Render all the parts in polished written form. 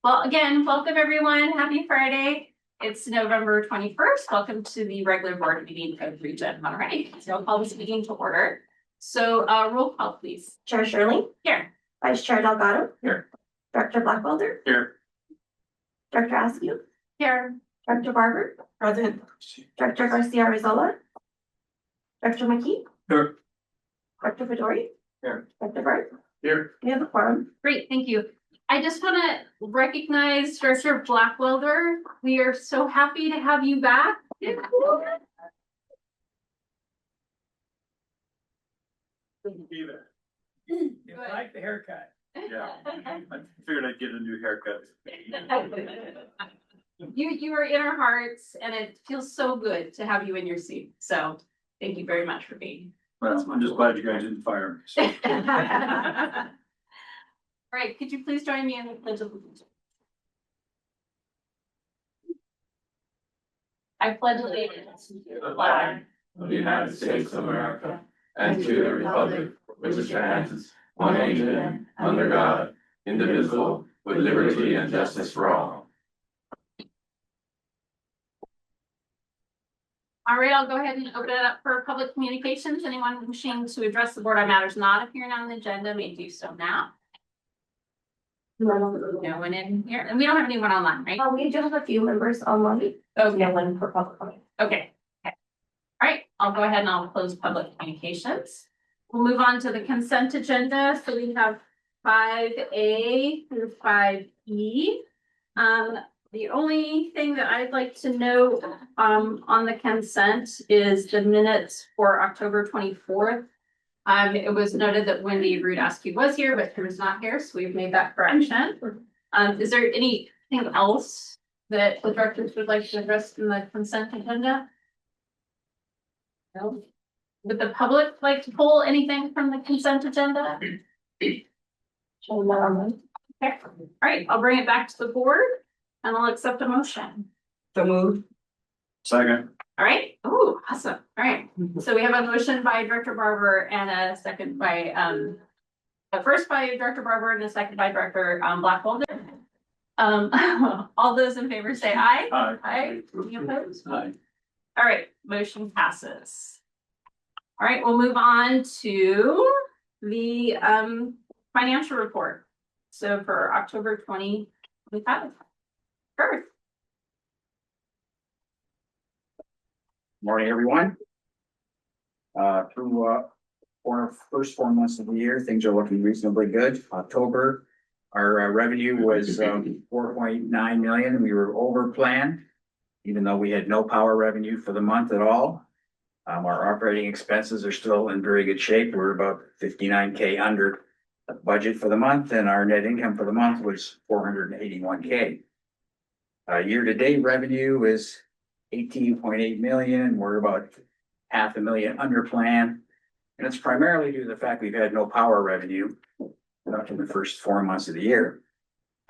Well, again, welcome everyone. Happy Friday. It's November 21st. Welcome to the regular board meeting of ReGen Monterey. So I'll call this meeting to order. So roll call, please. Chair Shirley. Here. Vice Chair Delgado. Here. Director Blackwelder. Here. Director Askew. Here. Director Barber. Present. Director Garcia Rizola. Director McKee. Here. Director Fedori. Here. Director Burt. Here. We have a quorum. Great, thank you. I just want to recognize Director Blackwelder. We are so happy to have you back. Be there. You like the haircut? Yeah, I figured I'd get a new haircut. You are in our hearts, and it feels so good to have you in your seat. So thank you very much for being. Well, I'm just glad you guys didn't fire me. So. All right, could you please join me in the pledge of allegiance? I pledge allegiance to The flag of the United States of America and to the republic which stands one nation under God, indivisible, with liberty and justice for all. All right, I'll go ahead and open it up for public communications. Anyone wishing to address the board on matters not appearing on the agenda may do so now. No one in here, and we don't have anyone online, right? We do have a few members online. Okay. No one for public comment. Okay. All right, I'll go ahead and I'll close public communications. We'll move on to the consent agenda. So we have 5A through 5E. The only thing that I'd like to note on the consent is the minutes for October 24th. It was noted that Wendy Rudaski was here, but she was not here, so we've made that correction. Is there anything else that the directors would like to address in the consent agenda? No. Would the public like to pull anything from the consent agenda? Okay. All right, I'll bring it back to the board and I'll accept a motion. So moved. Second. All right. Oh, awesome. All right. So we have a motion by Director Barber and a second by a first by Director Barber and a second by Director Blackwelder. All those in favor say aye. Aye. Aye. Any opposed? Aye. All right, motion passes. All right, we'll move on to the financial report. So for October 2025. Kurt. Morning, everyone. Through first 4 months of the year, things are looking reasonably good. October, our revenue was 4.9 million. We were over plan, even though we had no power revenue for the month at all. Our operating expenses are still in very good shape. We're about 59K under the budget for the month, and our net income for the month was 481K. Year-to-date revenue is 18.8 million. We're about $500,000 under plan. And it's primarily due to the fact we've had no power revenue in the first 4 months of the year.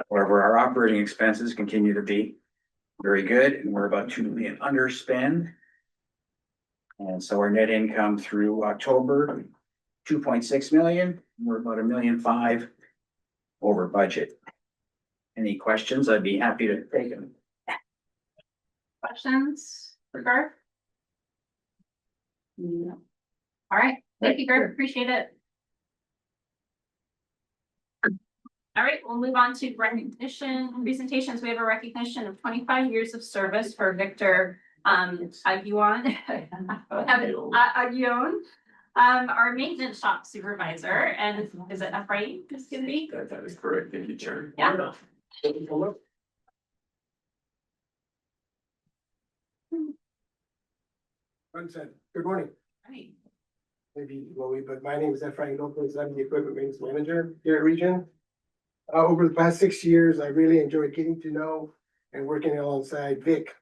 However, our operating expenses continue to be very good, and we're about $2 million underspend. And so our net income through October, 2.6 million. We're about $1.5 million over budget. Any questions? I'd be happy to take them. Questions for Garth? No. All right, thank you, Garth. Appreciate it. All right, we'll move on to recognition presentations. We have a recognition of 25 years of service for Victor Aguion, our maintenance shop supervisor, and is it Ephraim? This can be. That is correct. Thank you, Chair. Yeah. Good morning. Right. Maybe Chloe, but my name is Ephraim Lopez. I'm the equipment maintenance manager here at ReGen. Over the past 6 years, I really enjoyed getting to know and working alongside Vic.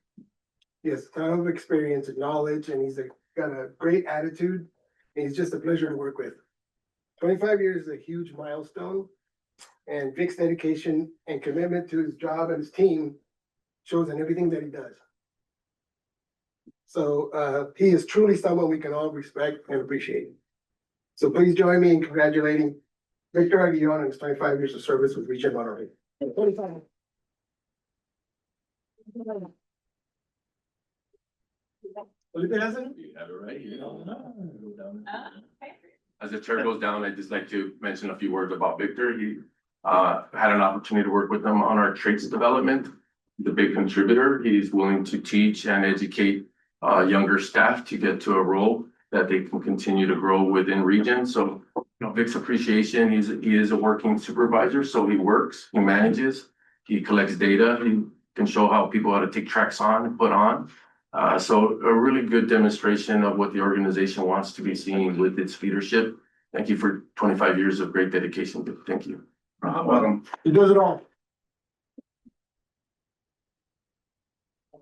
He has a ton of experience and knowledge, and he's got a great attitude, and he's just a pleasure to work with. 25 years is a huge milestone, and Vic's dedication and commitment to his job and his team shows in everything that he does. So he is truly someone we can all respect and appreciate. So please join me in congratulating Victor Aguion on his 25 years of service with ReGen Monterey. 25. Felipe hasn't? You have it right here. Okay. As the chair goes down, I'd just like to mention a few words about Victor. He had an opportunity to work with him on our traits development. He's a big contributor. He's willing to teach and educate younger staff to get to a role that they can continue to grow within ReGen. So, you know, Vic's appreciation, he is a working supervisor, so he works, he manages, he collects data, he can show how people how to take tracks on and put on. So a really good demonstration of what the organization wants to be seen with its leadership. Thank you for 25 years of great dedication. Thank you. Welcome. He does it all.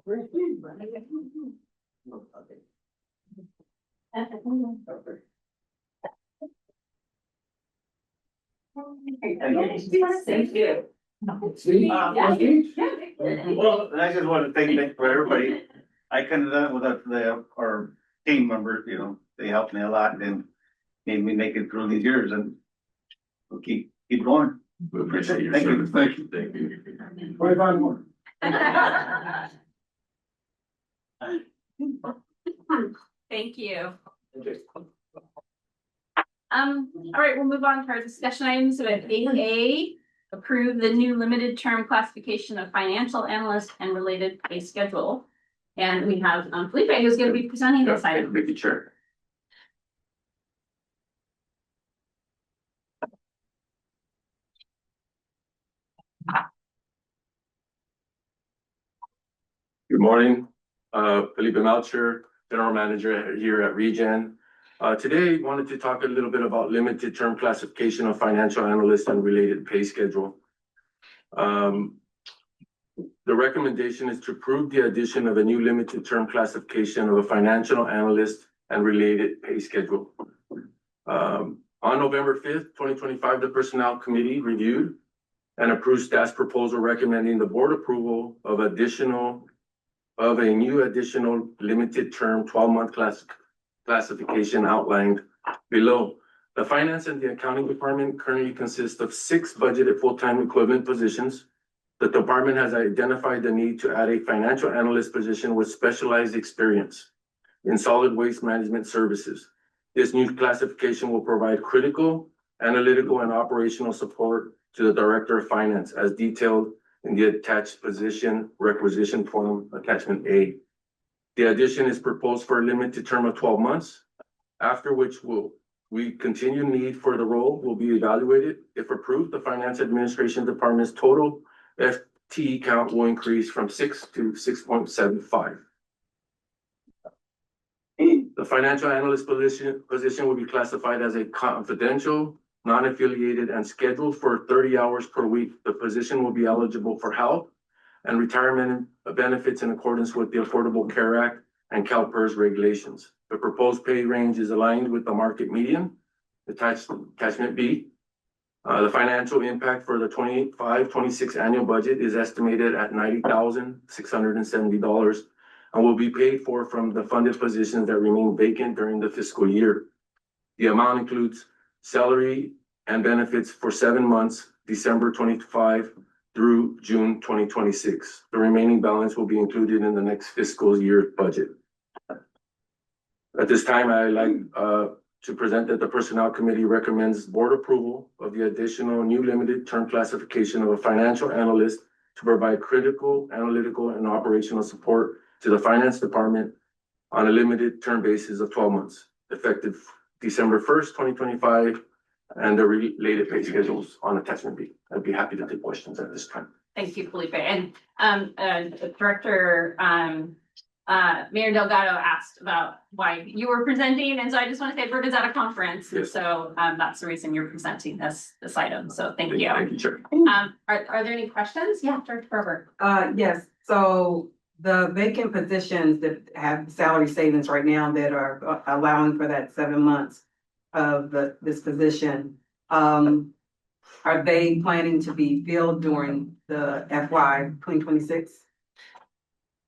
Thank you. See? Well, I just want to thank Nick for everybody. I couldn't have done it without our team members, you know, they helped me a lot and made me make it through these years and we'll keep going. We appreciate your Thank you. service. Thank you. Thank you. 25 more. Thank you. All right, we'll move on to our discussion items. So at 8A, approve the new limited term classification of financial analyst and related pay schedule. And we have Felipe who's going to be presenting this item. Thank you, Chair. Good morning, Felipe Melcher, General Manager here at ReGen. Today, wanted to talk a little bit about limited term classification of financial analyst and related pay schedule. The recommendation is to approve the addition of a new limited term classification of a financial analyst and related pay schedule. On November 5th, 2025, the Personnel Committee reviewed and approved staff's proposal recommending the board approval of a new additional limited term 12-month classification outlined below. The finance and the accounting department currently consists of 6 budgeted full-time equivalent positions. The department has identified the need to add a financial analyst position with specialized experience in solid waste management services. This new classification will provide critical, analytical, and operational support to the Director of Finance as detailed in the attached position requisition form attachment A. The addition is proposed for a limited term of 12 months, after which we continue need for the role will be evaluated. If approved, the Finance Administration Department's total FTE count will increase from 6 to 6.75. The financial analyst position will be classified as a confidential, non-affiliated, and scheduled for 30 hours per week. The position will be eligible for health and retirement benefits in accordance with the Affordable Care Act and CalPERS regulations. The proposed pay range is aligned with the market median, attachment B. The financial impact for the 25-26 annual budget is estimated at $90,670 and will be paid for from the funded positions that remain vacant during the fiscal year. The amount includes salary and benefits for 7 months, December 2025 through June 2026. The remaining balance will be included in the next fiscal year budget. At this time, I'd like to present that the Personnel Committee recommends board approval of the additional new limited term classification of a financial analyst to provide critical, analytical, and operational support to the Finance Department on a limited term basis of 12 months, effective December 1st, 2025, and the related pay schedules on attachment B. I'd be happy to take questions at this time. Thank you, Felipe. And Director Mayor Delgado asked about why you were presenting, and so I just want to say Bert is at a conference, Yes. so that's the reason you're presenting this item. So thank you. Thank you, Chair. Are there any questions? Yeah, Director Berber. Yes, so the vacant positions that have salary savings right now that are allowing for that 7 months of this position, are they planning to be filled during the FY 2026?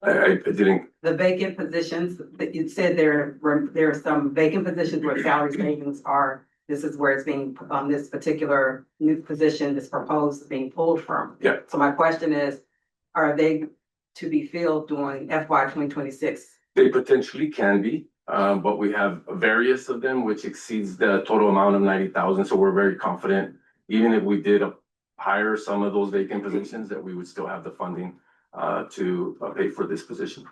I didn't. The vacant positions, that you said there are some vacant positions where salary savings are, this is where it's being, this particular new position, this proposed being pulled from. Yeah. So my question is, are they to be filled during FY 2026? They potentially can be, but we have various of them, which exceeds the total amount of 90,000. So we're very confident, even if we did hire some of those vacant positions, that we would still have the funding to pay for this position.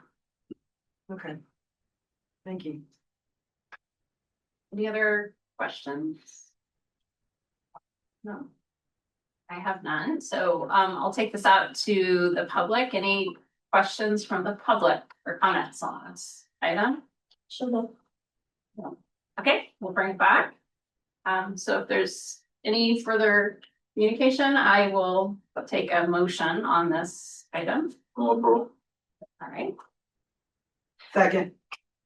Okay. Thank you. Any other questions? No. I have none, so I'll take this out to the public. Any questions from the public or comments on this item? Sure. No. Okay, we'll bring it back. So if there's any further communication, I will take a motion on this item. All right. Second.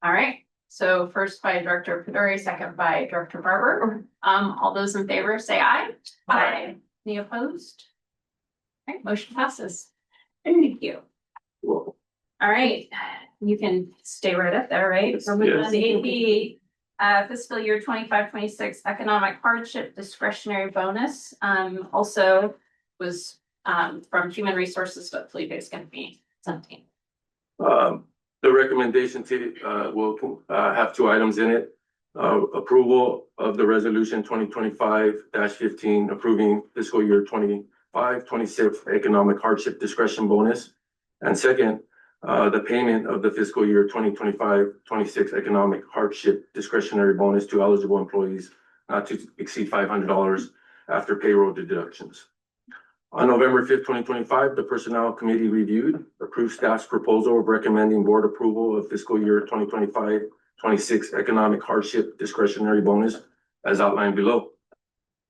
All right, so first by Director Pedori, second by Director Barber. All those in favor say aye. Aye. Any opposed? All right, motion passes. Thank you. Well, All right, you can stay right up there, right? So with Yes. the AP fiscal year 25-26 economic hardship discretionary bonus, also was from Human Resources, but Felipe is gonna be something. The recommendation will have two items in it. Approval of the resolution 2025-15 approving fiscal year 25-26 economic hardship discretion bonus. And second, the payment of the fiscal year 2025-26 economic hardship discretionary bonus to eligible employees not to exceed $500 after payroll deductions. On November 5th, 2025, the Personnel Committee reviewed, approved staff's proposal of recommending board approval of fiscal year 2025-26 economic hardship discretionary bonus as outlined below.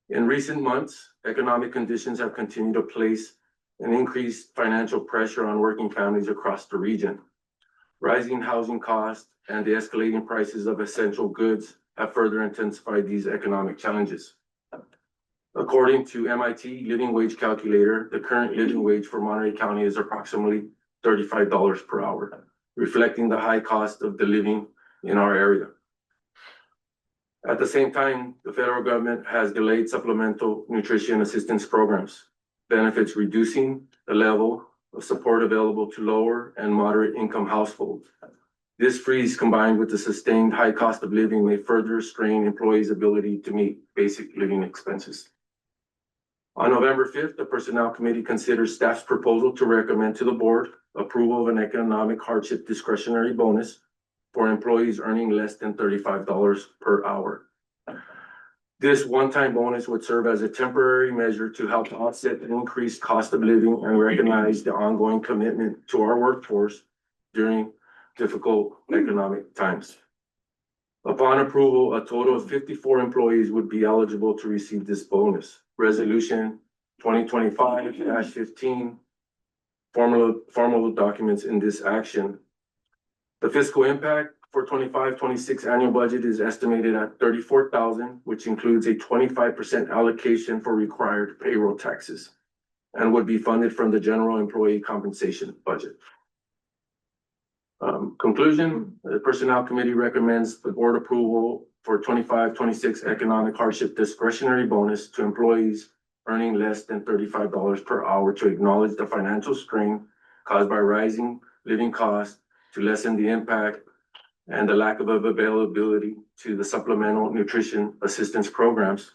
In recent months, economic conditions have continued to place an increased financial pressure on working families across the region. Rising housing costs and the escalating prices of essential goods have further intensified these economic challenges. According to MIT Living Wage Calculator, the current living wage for Monterey County is approximately $35 per hour, reflecting the high cost of the living in our area. At the same time, the federal government has delayed supplemental nutrition assistance programs, benefits reducing the level of support available to lower and moderate income households. This freeze, combined with the sustained high cost of living, may further strain employees' ability to meet basic living expenses. On November 5th, the Personnel Committee considered staff's proposal to recommend to the board approval of an economic hardship discretionary bonus for employees earning less than $35 per hour. This one-time bonus would serve as a temporary measure to help offset the increased cost of living and recognize the ongoing commitment to our workforce during difficult economic times. Upon approval, a total of 54 employees would be eligible to receive this bonus. Resolution 2025-15, formal documents in this action. The fiscal impact for 25-26 annual budget is estimated at $34,000, which includes a 25% allocation for required payroll taxes and would be funded from the general employee compensation budget. Conclusion, the Personnel Committee recommends the board approval for 25-26 economic hardship discretionary bonus to employees earning less than $35 per hour to acknowledge the financial strain caused by rising living costs, to lessen the impact and the lack of availability to the supplemental nutrition assistance programs.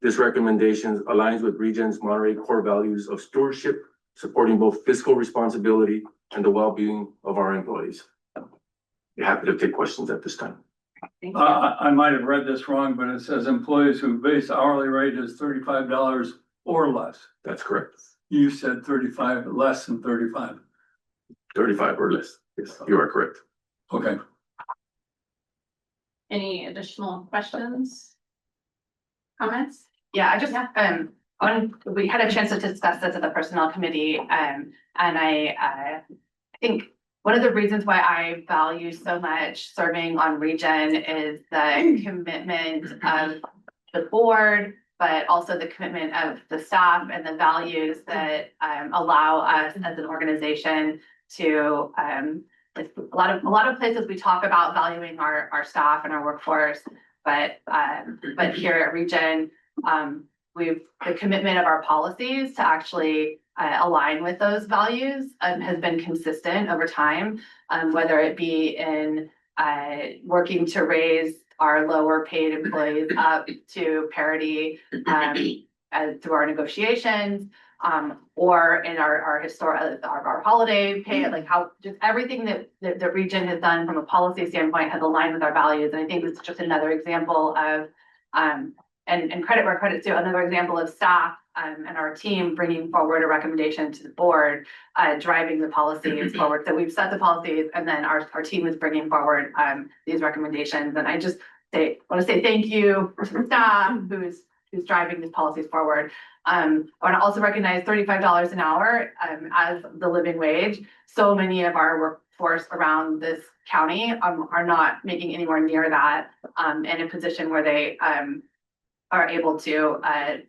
This recommendation aligns with ReGen's Monterey core values of stewardship, supporting both fiscal responsibility and the well-being of our employees. Be happy to take questions at this time. Thank you. I might have read this wrong, but it says employees whose base hourly rate is $35 or less. That's correct. You said 35, less than 35. 35 or less. Yes, you are correct. Okay. Any additional questions? Comments? Yeah, I just, we had a chance to discuss this at the Personnel Committee, and I think one of the reasons why I value so much serving on ReGen is the commitment of the board, but also the commitment of the staff and the values that allow us as an organization to a lot of places we talk about valuing our staff and our workforce, but here at ReGen, the commitment of our policies to actually align with those values has been consistent over time, whether it be in working to raise our lower paid employees up to parity through our negotiations, or in our historic, our holiday pay, like how just everything that the region has done from a policy standpoint has aligned with our values. And I think it's just another example of, and credit where credit's due, another example of staff and our team bringing forward a recommendation to the board, driving the policies forward. So we've set the policies, and then our team is bringing forward these recommendations. And I just want to say thank you to the staff who's driving these policies forward. I want to also recognize $35 an hour as the living wage. So many of our workforce around this county are not making anywhere near that in a position where they are able to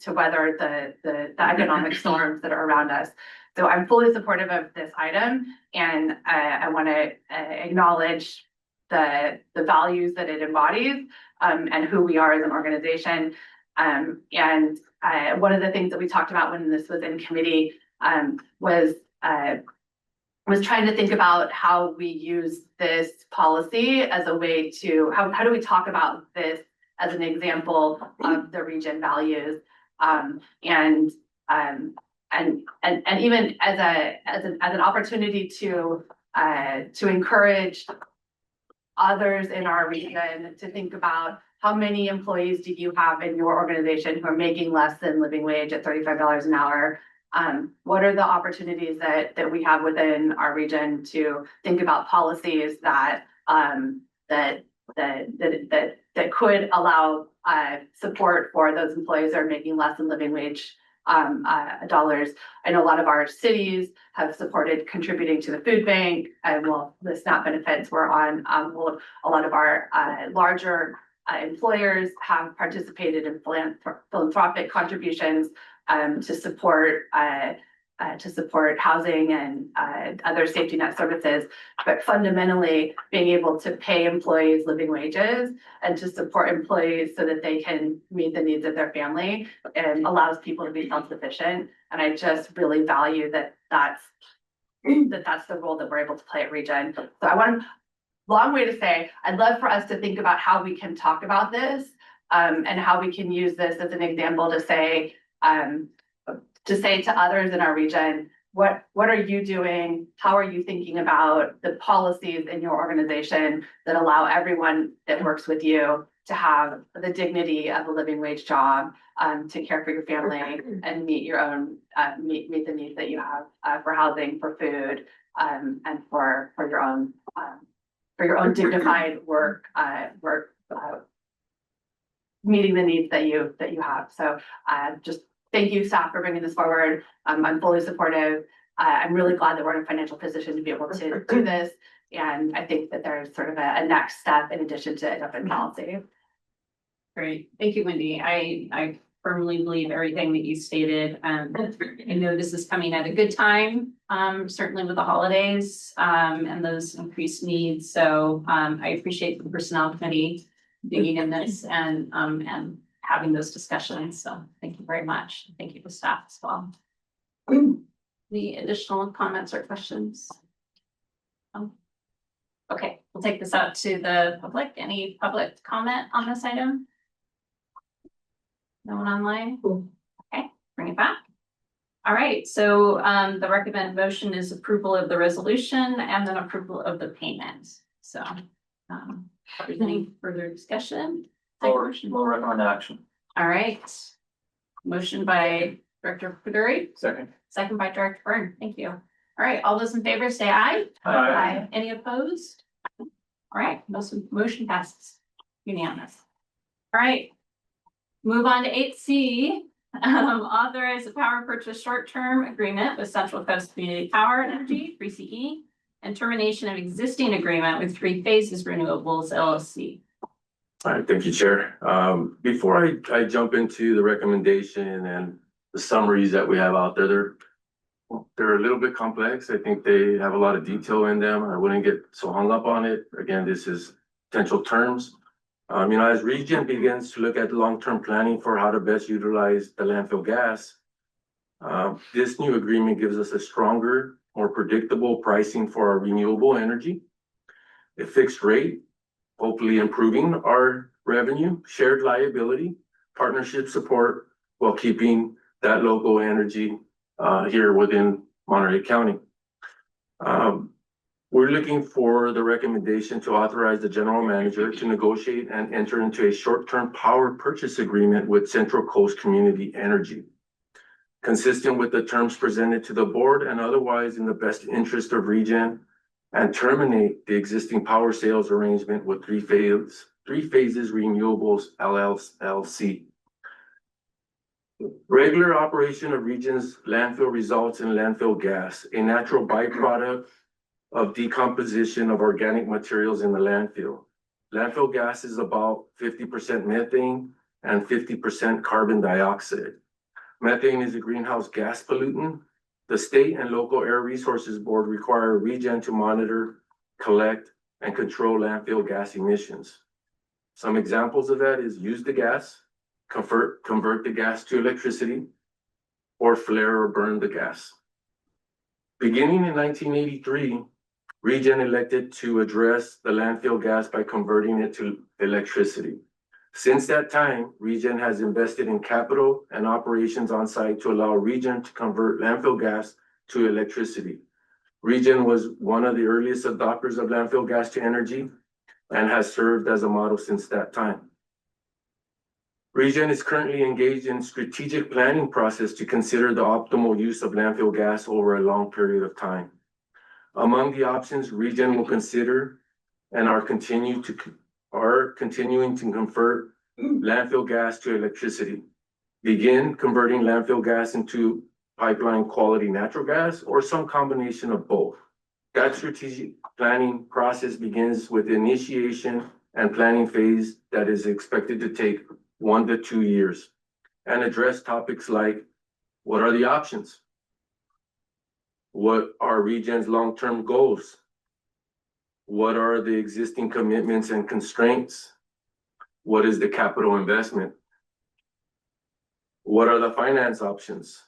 weather the economic storms that are around us. So I'm fully supportive of this item, and I want to acknowledge the values that it embodies and who we are as an organization. And one of the things that we talked about when this was in committee was trying to think about how we use this policy as a way to, how do we talk about this as an example of the region values, and even as an opportunity to encourage others in our region to think about how many employees do you have in your organization who are making less than living wage at $35 an hour? What are the opportunities that we have within our region to think about policies that could allow support for those employees that are making less than living wage dollars? I know a lot of our cities have supported contributing to the food bank, and well, the SNAP benefits were on. A lot of our larger employers have participated in philanthropic contributions to support housing and other safety net services. But fundamentally, being able to pay employees living wages and to support employees so that they can meet the needs of their family and allows people to be self-sufficient. And I just really value that's the role that we're able to play at ReGen. So I want long way to say, I'd love for us to think about how we can talk about this and how we can use this as an example to say to others in our region, what are you doing? How are you thinking about the policies in your organization that allow everyone that works with you to have the dignity of a living wage job, to care for your family and meet your own, meet the needs that you have for housing, for food, and for your own dignified work, meeting the needs that you have. So just thank you, staff, for bringing this forward. I'm fully supportive. I'm really glad that we're in a financial position to be able to do this. And I think that there's sort of a next step in addition to adopting policy. Great. Thank you, Wendy. I firmly believe everything that you stated. I know this is coming at a good time, certainly with the holidays and those increased needs. So I appreciate the personnel committee digging in this and having those discussions. So thank you very much. Thank you to staff as well. Any additional comments or questions? Okay, we'll take this out to the public. Any public comment on this item? No one online? Okay, bring it back. All right, so the recommended motion is approval of the resolution and then approval of the payment. So if there's any further discussion? We'll recommend action. All right. Motion by Director Peduri. Second by Director Byrne. Thank you. All right, all those in favor say aye. Aye. Any opposed? All right, motion passes unanimous. All right. Move on to 8C. Authorize a power purchase short-term agreement with Central Coast Community Power Energy, 3CE, and termination of existing agreement with Three Phases Renewables LLC. All right, thank you, Chair. Before I jump into the recommendation and the summaries that we have out there, they're a little bit complex. I think they have a lot of detail in them. I wouldn't get so hung up on it. Again, this is potential terms. As ReGen begins to look at long-term planning for how to best utilize the landfill gas, this new agreement gives us a stronger, more predictable pricing for our renewable energy, a fixed rate, hopefully improving our revenue, shared liability, partnership support, while keeping that local energy here within Monterey County. We're looking for the recommendation to authorize the general manager to negotiate and enter into a short-term power purchase agreement with Central Coast Community Energy, consistent with the terms presented to the board and otherwise in the best interest of ReGen, and terminate the existing power sales arrangement with Three Phases Renewables LLC. Regular operation of ReGen's landfill results in landfill gas, a natural byproduct of decomposition of organic materials in the landfill. Landfill gas is about 50% methane and 50% carbon dioxide. Methane is a greenhouse gas pollutant. The state and local air resources board require ReGen to monitor, collect, and control landfill gas emissions. Some examples of that is use the gas, convert the gas to electricity, or flare or burn the gas. Beginning in 1983, ReGen elected to address the landfill gas by converting it to electricity. Since that time, ReGen has invested in capital and operations on site to allow ReGen to convert landfill gas to electricity. ReGen was one of the earliest adopters of landfill gas to energy and has served as a model since that time. ReGen is currently engaged in strategic planning process to consider the optimal use of landfill gas over a long period of time. Among the options ReGen will consider and are continuing to convert landfill gas to electricity, begin converting landfill gas into pipeline quality natural gas, or some combination of both. That strategic planning process begins with initiation and planning phase that is expected to take 1 to 2 years and address topics like, what are the options? What are ReGen's long-term goals? What are the existing commitments and constraints? What is the capital investment? What are the finance options?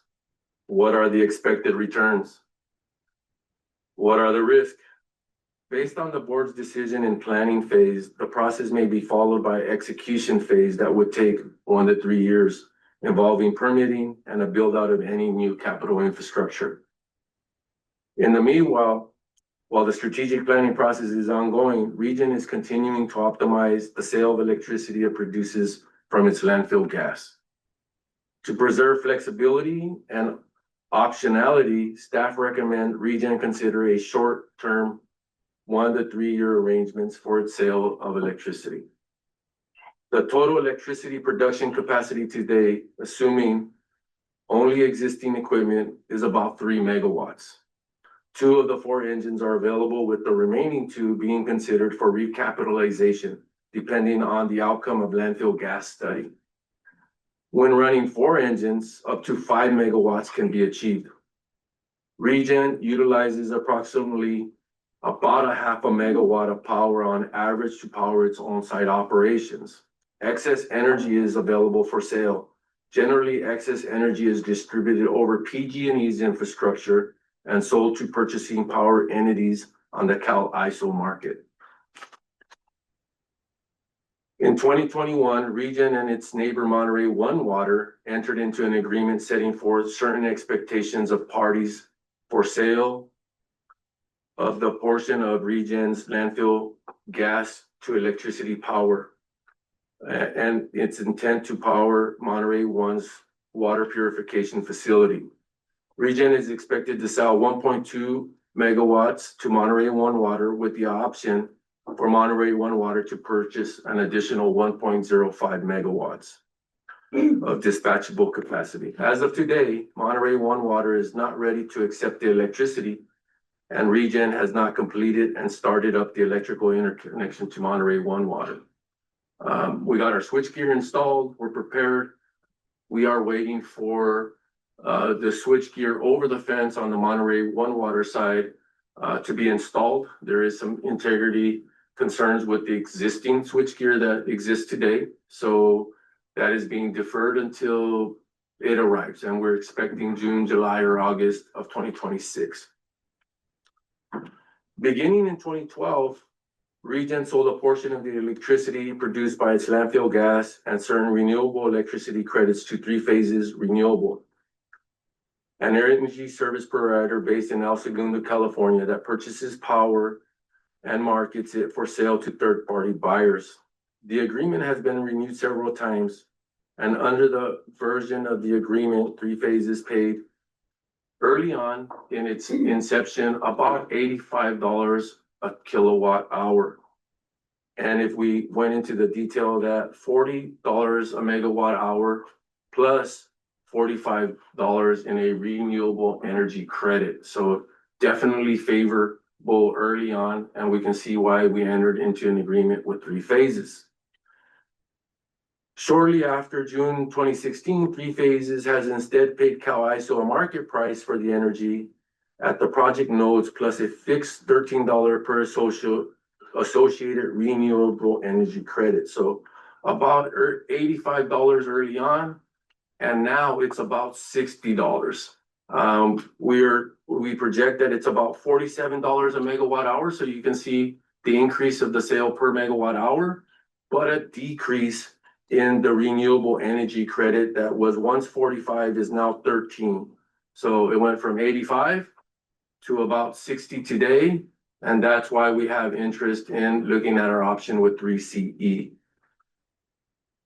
What are the expected returns? What are the risks? Based on the board's decision in planning phase, the process may be followed by execution phase that would take 1 to 3 years, involving permitting and a build out of any new capital infrastructure. In the meanwhile, while the strategic planning process is ongoing, ReGen is continuing to optimize the sale of electricity it produces from its landfill gas. To preserve flexibility and optionality, staff recommend ReGen consider a short-term 1 to 3 year arrangements for its sale of electricity. The total electricity production capacity today, assuming only existing equipment, is about 3 megawatts. 2 of the 4 engines are available, with the remaining 2 being considered for recapitalization, depending on the outcome of landfill gas study. When running 4 engines, up to 5 megawatts can be achieved. ReGen utilizes approximately about a half a megawatt of power on average to power its on-site operations. Excess energy is available for sale. Generally, excess energy is distributed over PG&E's infrastructure and sold to purchasing power entities on the Cal-ISO market. In 2021, ReGen and its neighbor Monterey One Water entered into an agreement setting forth certain expectations of parties for sale of the portion of ReGen's landfill gas to electricity power and its intent to power Monterey One's water purification facility. ReGen is expected to sell 1.2 megawatts to Monterey One Water, with the option for Monterey One Water to purchase an additional 1.05 megawatts of dispatchable capacity. As of today, Monterey One Water is not ready to accept the electricity, and ReGen has not completed and started up the electrical interconnection to Monterey One Water. We got our switchgear installed. We're prepared. We are waiting for the switchgear over the fence on the Monterey One Water side to be installed. There is some integrity concerns with the existing switchgear that exists today. So that is being deferred until it arrives, and we're expecting June, July, or August of 2026. Beginning in 2012, ReGen sold a portion of the electricity produced by its landfill gas and certain renewable electricity credits to Three Phases Renewable, an energy service provider based in El Segundo, California, that purchases power and markets it for sale to third-party buyers. The agreement has been renewed several times, and under the version of the agreement, Three Phases paid early on in its inception about $85 a kilowatt hour. And if we went into the detail of that, $40 a megawatt hour plus $45 in a renewable energy credit. So definitely favorable early on, and we can see why we entered into an agreement with Three Phases. Shortly after June 2016, Three Phases has instead paid CalISO a market price for the energy at the project nodes plus a fixed $13 per associated renewable energy credit. So about $85 early on, and now it's about $60. We project that it's about $47 a megawatt hour. So you can see the increase of the sale per megawatt hour, but a decrease in the renewable energy credit that was once 45 is now 13. So it went from 85 to about 60 today. And that's why we have interest in looking at our option with 3CE.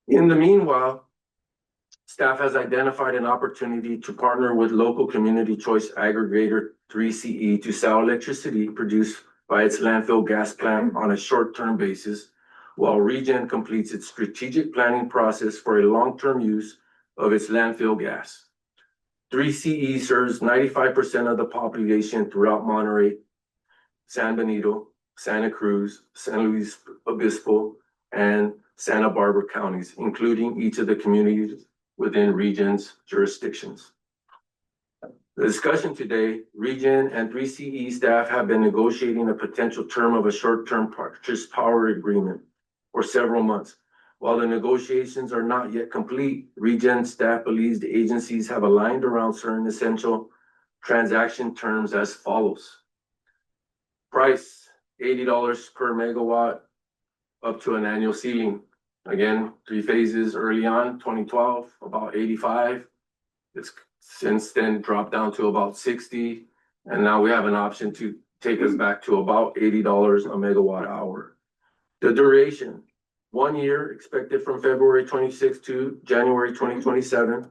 In the meanwhile, staff has identified an opportunity to partner with local community choice aggregator 3CE to sell electricity produced by its landfill gas plant on a short-term basis, while ReGen completes its strategic planning process for a long-term use of its landfill gas. 3CE serves 95% of the population throughout Monterey, San Benito, Santa Cruz, San Luis Obispo, and Santa Barbara counties, including each of the communities within ReGen's jurisdictions. The discussion today, ReGen and 3CE staff have been negotiating a potential term of a short-term purchase power agreement for several months. While the negotiations are not yet complete, ReGen staff believes the agencies have aligned around certain essential transaction terms as follows. Price, $80 per megawatt, up to an annual ceiling. Again, Three Phases early on, 2012, about 85. It's since then dropped down to about 60. And now we have an option to take us back to about $80 a megawatt hour. The duration, 1 year expected from February 26 to January 2027,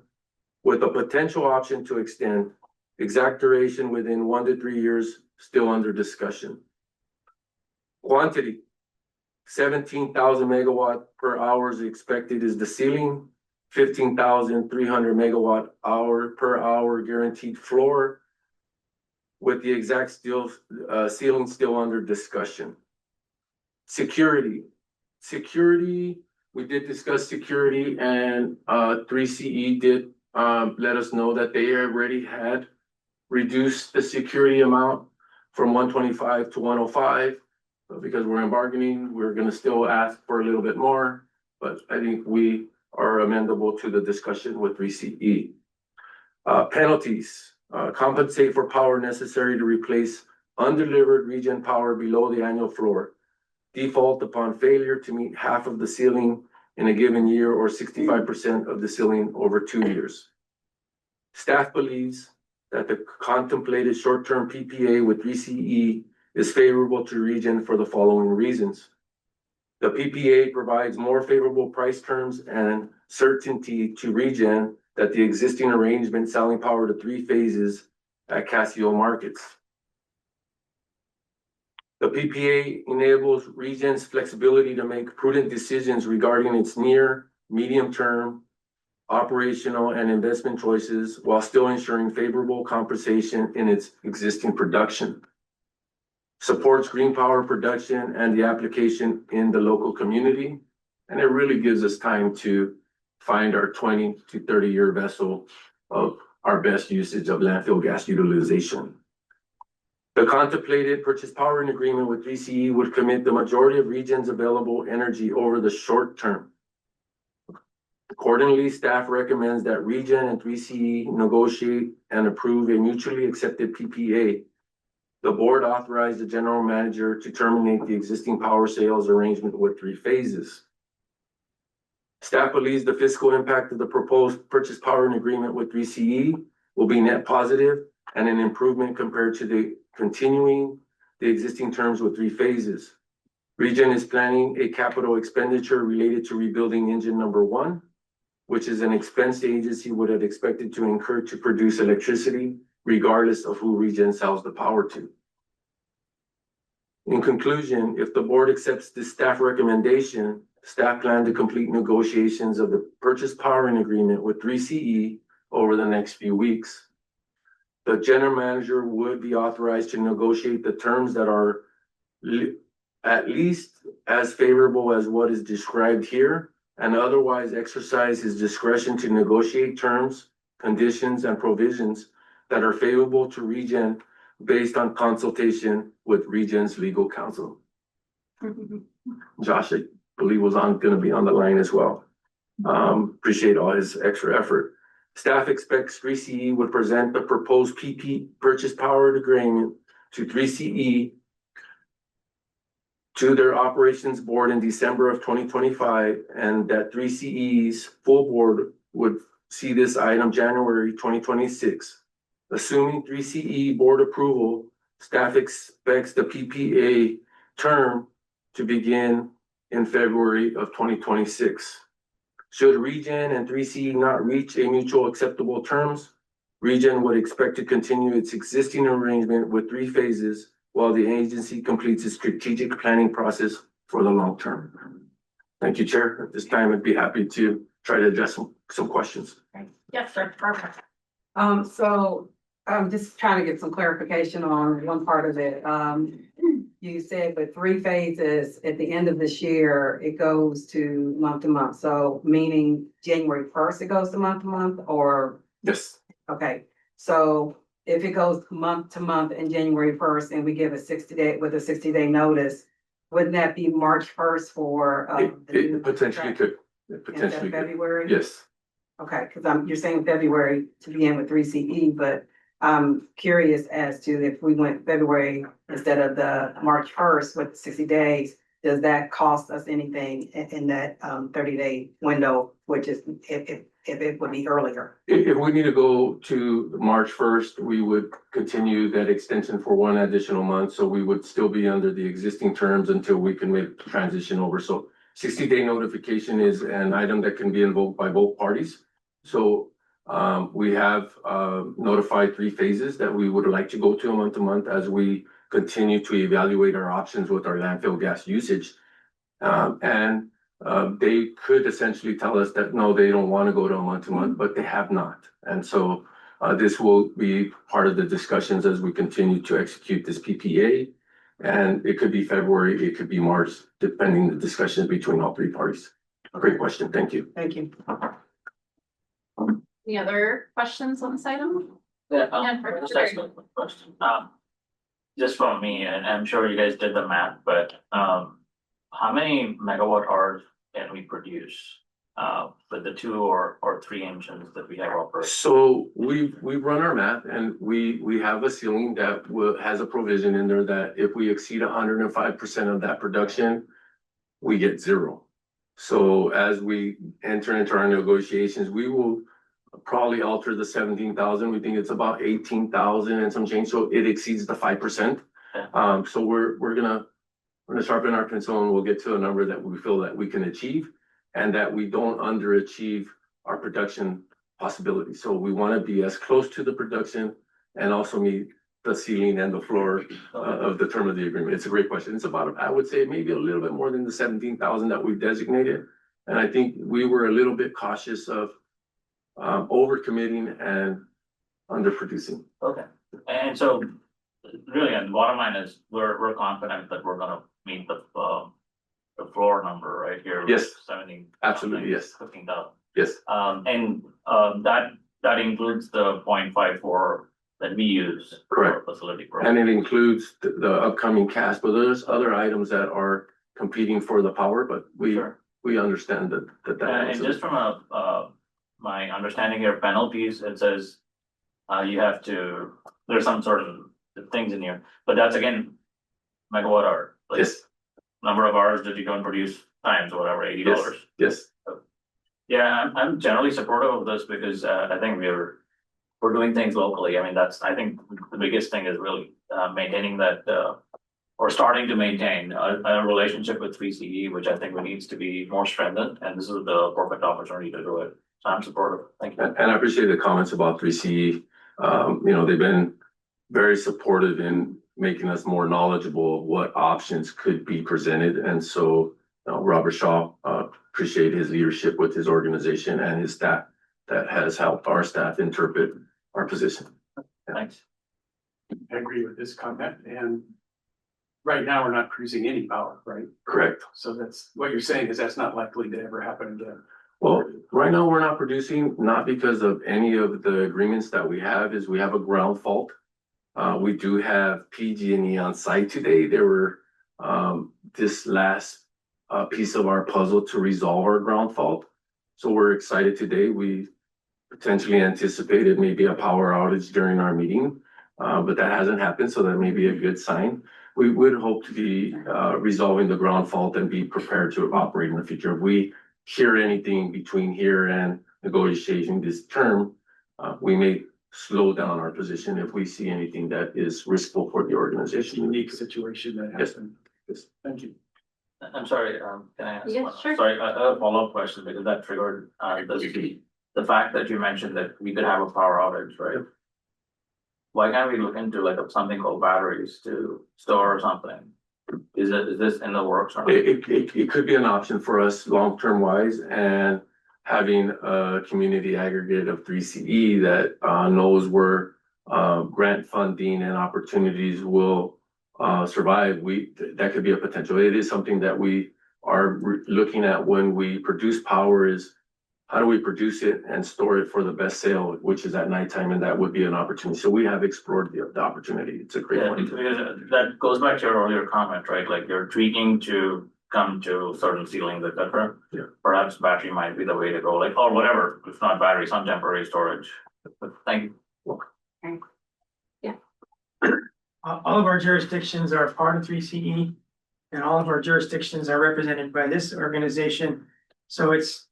with a potential option to extend. Exact duration within 1 to 3 years, still under discussion. Quantity, 17,000 megawatt per hour is expected is the ceiling, 15,300 megawatt hour per hour guaranteed floor, with the exact ceiling still under discussion. Security, we did discuss security, and 3CE did let us know that they already had reduced the security amount from 125 to 105. Because we're in bargaining, we're gonna still ask for a little bit more, but I think we are amendable to the discussion with 3CE. Penalties, compensate for power necessary to replace undelivered ReGen power below the annual floor. Default upon failure to meet half of the ceiling in a given year or 65% of the ceiling over 2 years. Staff believes that the contemplated short-term PPA with 3CE is favorable to ReGen for the following reasons. The PPA provides more favorable price terms and certainty to ReGen that the existing arrangement selling power to Three Phases at Casio markets. The PPA enables ReGen's flexibility to make prudent decisions regarding its near, medium-term, operational, and investment choices while still ensuring favorable compensation in its existing production. Supports green power production and the application in the local community. And it really gives us time to find our 20 to 30-year vessel of our best usage of landfill gas utilization. The contemplated purchase powering agreement with 3CE would commit the majority of ReGen's available energy over the short term. Accordingly, staff recommends that ReGen and 3CE negotiate and approve a mutually accepted PPA. The board authorized the general manager to terminate the existing power sales arrangement with 3 phases. Staff believes the fiscal impact of the proposed purchase powering agreement with 3CE will be net positive and an improvement compared to the existing terms with 3 phases. ReGen is planning a capital expenditure related to rebuilding engine number 1, which is an expense the agency would have expected to incur to produce electricity, regardless of who ReGen sells the power to. In conclusion, if the board accepts this staff recommendation, staff plan to complete negotiations of the purchase powering agreement with 3CE over the next few weeks. The general manager would be authorized to negotiate the terms that are at least as favorable as what is described here, and otherwise exercise his discretion to negotiate terms, conditions, and provisions that are favorable to ReGen based on consultation with ReGen's legal counsel. Josh, I believe was gonna be on the line as well. Appreciate all his extra effort. Staff expects 3CE would present the proposed PP purchase power agreement to 3CE to their operations board in December of 2025, and that 3CE's full board would see this item January 2026. Assuming 3CE board approval, staff expects the PPA term to begin in February of 2026. Should ReGen and 3CE not reach a mutual acceptable terms, ReGen would expect to continue its existing arrangement with 3 phases while the agency completes its strategic planning process for the long term. Thank you, Chair. At this time, I'd be happy to try to address some questions. Yes, sir. Perfect. So I'm just trying to get some clarification on one part of it. You said with 3 phases, at the end of this year, it goes to month, so meaning January 1st, it goes to month, or? Yes. Okay, so if it goes month to month in January 1st and we give a 60-day notice, wouldn't that be March 1st for? It potentially could. It potentially could. February? Yes. Okay, because you're saying February to begin with 3CE, but I'm curious as to if we went February instead of the March 1st with 60 days, does that cost us anything in that 30-day window, which is if it would be earlier? If we need to go to March 1st, we would continue that extension for 1 additional month. So we would still be under the existing terms until we can make the transition over. So 60-day notification is an item that can be invoked by both parties. So we have notified 3 phases that we would like to go to month as we continue to evaluate our options with our landfill gas usage. They could essentially tell us that, no, they don't want to go to a month, but they have not. And so this will be part of the discussions as we continue to execute this PPA. And it could be February, it could be March, depending on the discussions between all 3 parties. Great question. Thank you. Thank you. Any other questions on this item? Yeah, Yeah, for just sure. ask a quick question. Just from me, and I'm sure you guys did the math, but how many megawatt hours can we produce with the 2 or 3 engines that we have operating? So we've run our math, and we have a ceiling that has a provision in there that if we exceed 105% of that production, we get 0. So as we enter into our negotiations, we will probably alter the 17,000. We think it's about 18,000 and some change, so it exceeds the 5%. Yeah. So we're gonna sharpen our pencil, and we'll get to a number that we feel that we can achieve, and that we don't underachieve our production possibility. So we want to be as close to the production and also meet the ceiling and the floor of the term of the agreement. It's a great question. It's about, I would say, maybe a little bit more than the 17,000 that we've designated. And I think we were a little bit cautious of overcommitting and underproducing. Okay, and so really, and the bottom line is we're confident that we're gonna meet the floor number right here. Yes. 17. Absolutely, yes. 15,000. Yes. And that includes the 0.54 that we use. Correct. For facility And program. it includes the upcoming cast, but there's other items that are competing for the power, but Sure. we understand that. And just from my understanding here, penalties, it says, you have to, there's some sort of things in here, but that's again, megawatt hour. Like, Yes, number of hours that you can produce times whatever, $80. yes. Yeah, I'm generally supportive of this because, I think we're doing things locally. I mean, I think the biggest thing is really, maintaining that, or starting to maintain a relationship with 3CE, which I think needs to be more strengthened, and this is the perfect opportunity to do it. So I'm supportive. Thank you. And I appreciate the comments about 3CE. They've been very supportive in making us more knowledgeable of what options could be presented. And so, Robert Shaw, appreciate his leadership with his organization and his staff that has helped our staff interpret our position. Thanks. I agree with this comment, and right now, we're not producing any power, right? Correct. So that's, what you're saying is that's not likely to ever happen again. Well, right now, we're not producing, not because of any of the agreements that we have, is we have a ground fault. We do have PG&E on site today. They were this last piece of our puzzle to resolve our ground fault. So we're excited today. We potentially anticipated maybe a power outage during our meeting, but that hasn't happened, so that may be a good sign. We would hope to be resolving the ground fault and be prepared to operate in the future. If we hear anything between here and negotiating this term, we may slow down our position if we see anything that is riskful for the It's a organization. unique situation that Yes. happened. Yes. Thank you. I'm sorry, can I ask Yes, one? sure. Sorry, a follow-up question because that triggered, the fact that you mentioned that we could have a power outage, right? Why can't we look into like something called batteries to store or something? Is this in the works or not? It could be an option for us long-term wise, and having a community aggregate of 3CE that knows where grant funding and opportunities will survive, that could be a potential. It is something that we are looking at when we produce power, is how do we produce it and store it for the best sale, which is at nighttime, and that would be an opportunity. So we have explored the opportunity. It's a great Yeah, one. because that goes back to your earlier comment, right? Like you're tweaking to come to certain ceilings, et cetera. Yeah. Perhaps battery might be the way to go, like, or whatever, if not battery, some temporary storage. But thank you. All of our jurisdictions are part of 3CE, and all of our jurisdictions are represented by this organization. So it's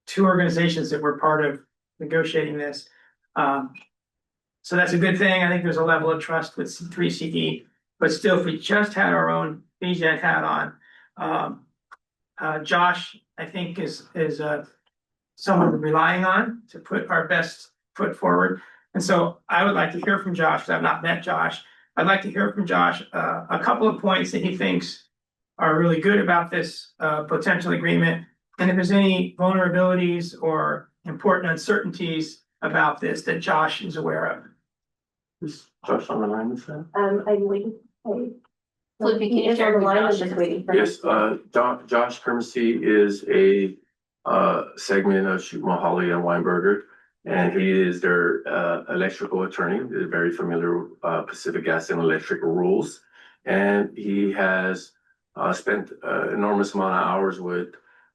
two organizations that were part of negotiating this. So that's a good thing. I think there's a level of trust with 3CE, but still, if we just had our own BJ hat on, Josh, I think is someone we're relying on to put our best foot forward. And so I would like to hear from Josh, because I've not met Josh. I'd like to hear from Josh, a couple of points that he thinks are really good about this potential agreement. And if there's any vulnerabilities or important uncertainties about this that Josh is aware of. Is Josh on the line with that? I'm waiting. Flippy, can you He's on share the who line, I'm Josh just is? waiting for. Yes, Josh Kermsey is a segment of Shoot Mahali and Weinberger, and he is their electrical attorney. They're very familiar with Pacific Gas and electrical rules, and he has spent enormous amount of hours with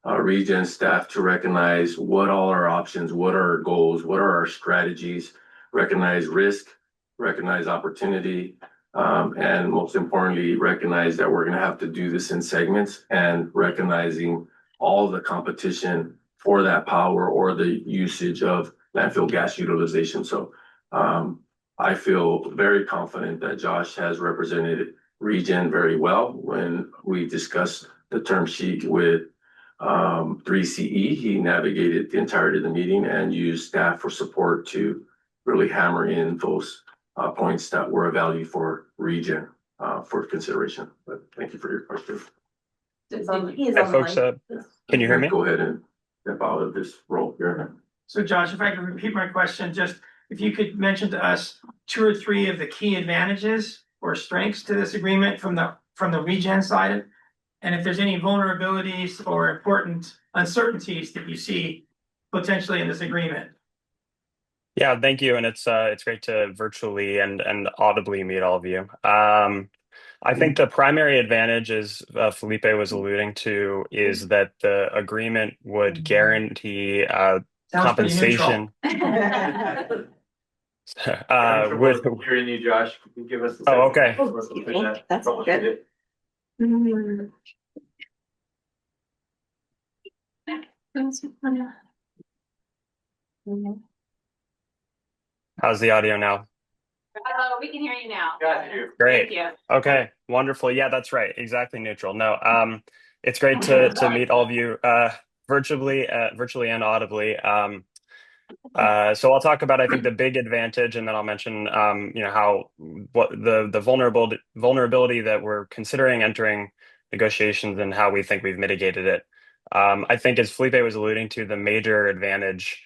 ReGen staff to recognize what all our options, what are our goals, what are our strategies, recognize risk, recognize opportunity, and most importantly, recognize that we're gonna have to do this in segments, and recognizing all the competition for that power or the usage of landfill gas utilization. So I feel very confident that Josh has represented ReGen very well. When we discussed the term sheet with 3CE, he navigated the entirety of the meeting and used staff for support to really hammer in those points that were of value for ReGen for consideration. But thank you for your question. He's on the folks, line. can you hear me? Go ahead and step out of this role here. So Josh, if I could repeat my question, just if you could mention to us 2 or 3 of the key advantages or strengths to this agreement from the ReGen side. And if there's any vulnerabilities or important uncertainties that you see potentially in this agreement. Yeah, thank you. And it's great to virtually and audibly meet all of you. I think the primary advantage is Felipe was alluding to is that the agreement would guarantee Sounds pretty neutral. compensation with Hearing you, Josh, can you give us a oh, second? okay. That's good. How's the audio now? We can hear you now. Got you. Great. Thank you. Okay, wonderful. Yeah, that's right. Exactly neutral. No, it's great to meet all of you virtually and audibly. So I'll talk about I think the big advantage, and then I'll mention how what the vulnerability that we're considering entering negotiations and how we think we've mitigated it. I think as Felipe was alluding to, the major advantage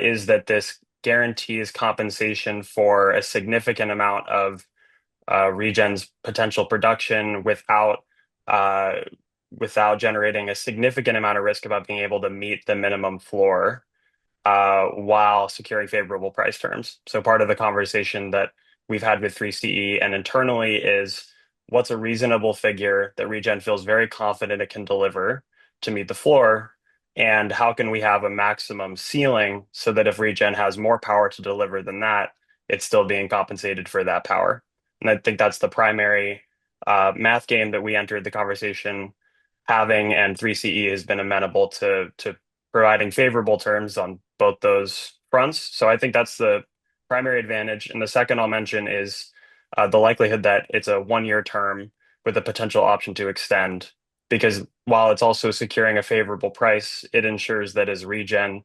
is that this guarantees compensation for a significant amount of ReGen's potential production uh, without generating a significant amount of risk about being able to meet the minimum floor while securing favorable price terms. So part of the conversation that we've had with 3CE and internally is what's a reasonable figure that ReGen feels very confident it can deliver to meet the floor, and how can we have a maximum ceiling so that if ReGen has more power to deliver than that, it's still being compensated for that power. And I think that's the primary math game that we entered the conversation having, and 3CE has been amenable to providing favorable terms on both those fronts. So I think that's the primary advantage. And the second I'll mention is the likelihood that it's a 1 year term with a potential option to extend. Because while it's also securing a favorable price, it ensures that as ReGen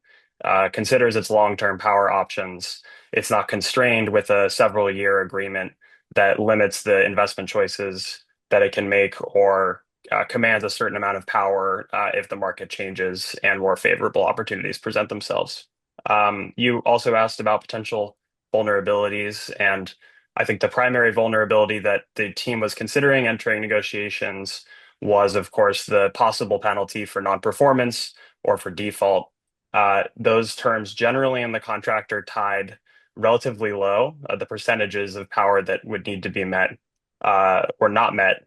considers its long-term power options, it's not constrained with a several-year agreement that limits the investment choices that it can make or commands a certain amount of power if the market changes and more favorable opportunities present themselves. You also asked about potential vulnerabilities, and I think the primary vulnerability that the team was considering entering negotiations was, of course, the possible penalty for non-performance or for default. Those terms generally in the contract are tied relatively low, the percentages of power that would need to be met or not met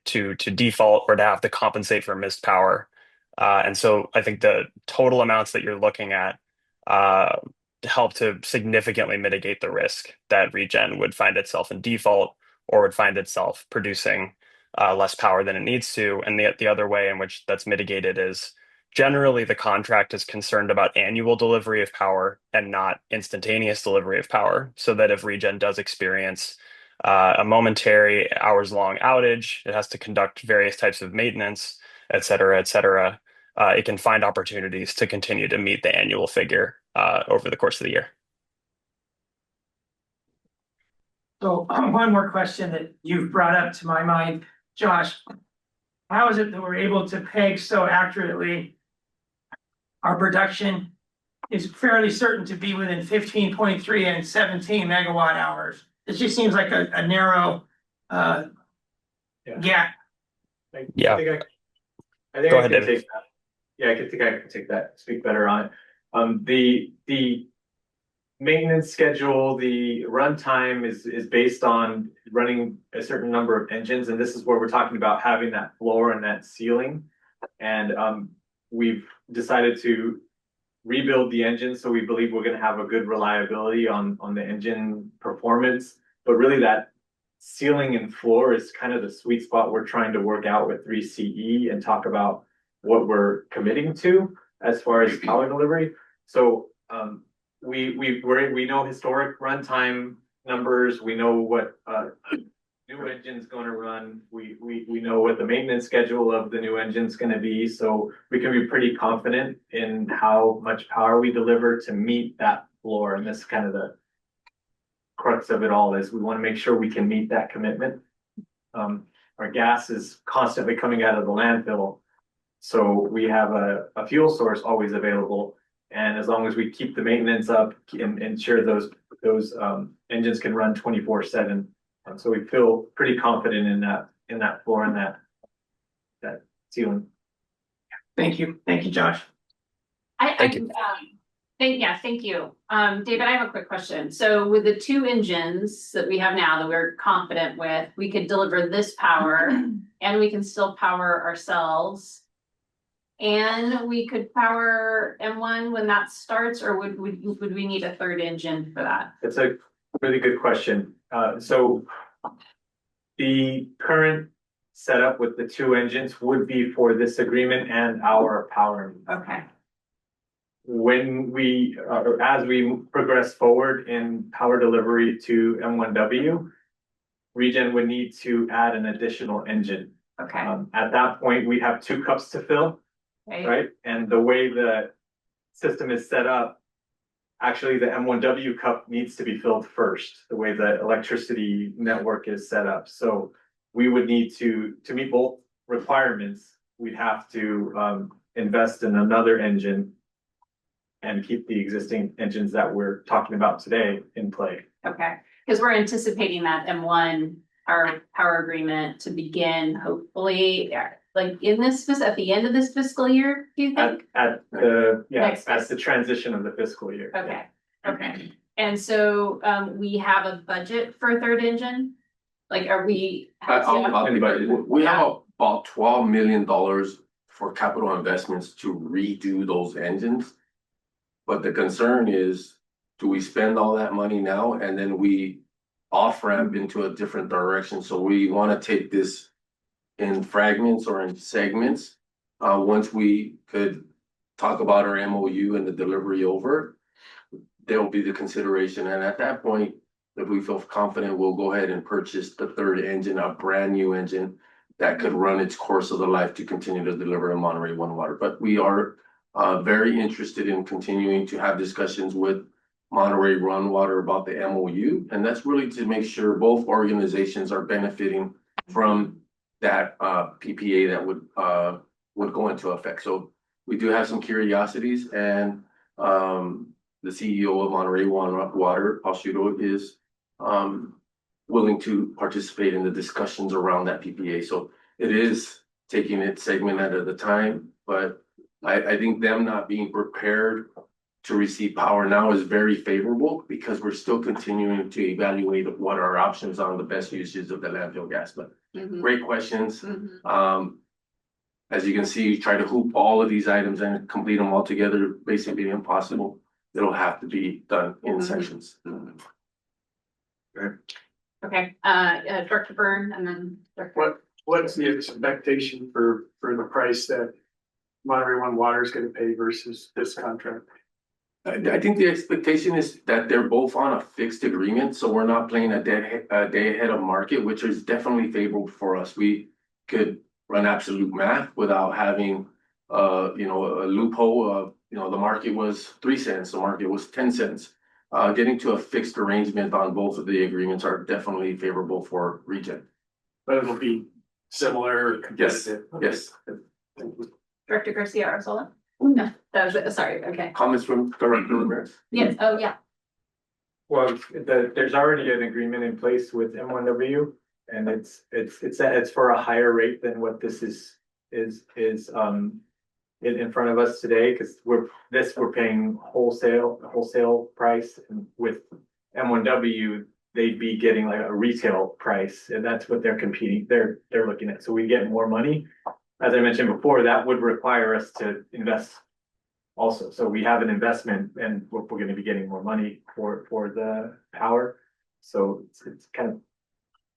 to default or to have to compensate for missed power. And so I think the total amounts that you're looking at help to significantly mitigate the risk that ReGen would find itself in default or would find itself producing less power than it needs to. And the other way in which that's mitigated is generally the contract is concerned about annual delivery of power and not instantaneous delivery of power, so that if ReGen does experience a momentary hours-long outage, it has to conduct various types of maintenance, et cetera, et cetera. It can find opportunities to continue to meet the annual figure over the course of the year. So one more question that you've brought up to my mind, Josh. How is it that we're able to peg so accurately our production is fairly certain to be within 15.3 and 17 megawatt hours? It just seems like a narrow gap. Yeah. I think Go I ahead, can David. take that. Yeah, think I can take that, speak better on it. The maintenance schedule, the runtime is based on running a certain number of engines, and this is where we're talking about having that floor and that ceiling. And we've decided to rebuild the engine, so we believe we're gonna have a good reliability on the engine performance. But really that ceiling and floor is kind of the sweet spot we're trying to work out with 3CE and talk about what we're committing to as far as power delivery. So we know historic runtime numbers. We know what new engine's going to run. We know what the maintenance schedule of the new engine's going to be. So we can be pretty confident in how much power we deliver to meet that floor. And this is kind of the crux of it all, is we want to make sure we can meet that commitment. Our gas is constantly coming out of the landfill, so we have a fuel source always available. And as long as we keep the maintenance up and ensure those engines can run 24/7, so we feel pretty confident in that floor and that ceiling. Thank you, Josh. I Thank you. Thank you. David, I have a quick question. So with the two engines that we have now that we're confident with, we could deliver this power and we can still power ourselves. And we could power M1 when that starts, or would we need a third engine for that? That's a really good question. So the current setup with the two engines would be for this agreement and our power. Okay, When we, as we progress forward in power delivery to M1W, ReGen would need to add an additional engine. okay, At that point, we have two cups to fill, right? And the way the system is set up, actually the M1W cup needs to be filled first, the way the electricity network is set up. So we would need to meet both requirements, we'd have to invest in another engine and keep the existing engines that we're talking about today in play. Okay, because we're anticipating that M1, our power agreement to begin hopefully, like in this, at the end of this fiscal year, do you think? At the, yeah, Next as the transition of the fiscal year. Okay, okay. And so, we have a budget for a third engine? Like, are we? We have about $12 million for capital investments to redo those engines. But the concern is, do we spend all that money now and then we off ramp into a different direction? So we want to take this in fragments or in segments. Once we could talk about our MOU and the delivery over, there will be the consideration. And at that point, if we feel confident, we'll go ahead and purchase the third engine, a brand new engine that could run its course of the life to continue to deliver in Monterey One Water. But we are very interested in continuing to have discussions with Monterey Run Water about the MOU. And that's really to make sure both organizations are benefiting from that PPA that would go into effect. So we do have some curiosities, and the CEO of Monterey One Water, Pashudo, is willing to participate in the discussions around that PPA. So it is taking it segment at a time, but I think them not being prepared to receive power now is very favorable because we're still continuing to evaluate what our options on the best uses of the landfill gas. But great questions. As you can see, try to hoop all of these items and complete them all together, basically impossible. It'll have to be done in sections. Okay, Director Byrne and then Director. What's the expectation for the price that Monterey One Water is gonna pay versus this contract? I think the expectation is that they're both on a fixed agreement, so we're not playing a day ahead of market, which is definitely favorable for us. We could run absolute math without having, a loophole of, the market was 3 cents, the market was 10 cents. Getting to a fixed arrangement on both of the agreements are definitely favorable for ReGen. But it'll be similar or competitive? Yes. Director Garcia Arzola? No, that was it, sorry, okay. Comments from Director Ramirez? Yes, oh, yeah. Well, there's already an agreement in place with M1W, and it's for a higher rate than what this is in front of us today, because we're paying wholesale price, and with M1W, they'd be getting like a retail price, and that's what they're competing, they're looking at. So we get more money. As I mentioned before, that would require us to invest also. So we have an investment and we're gonna be getting more money for the power. So it's kind of.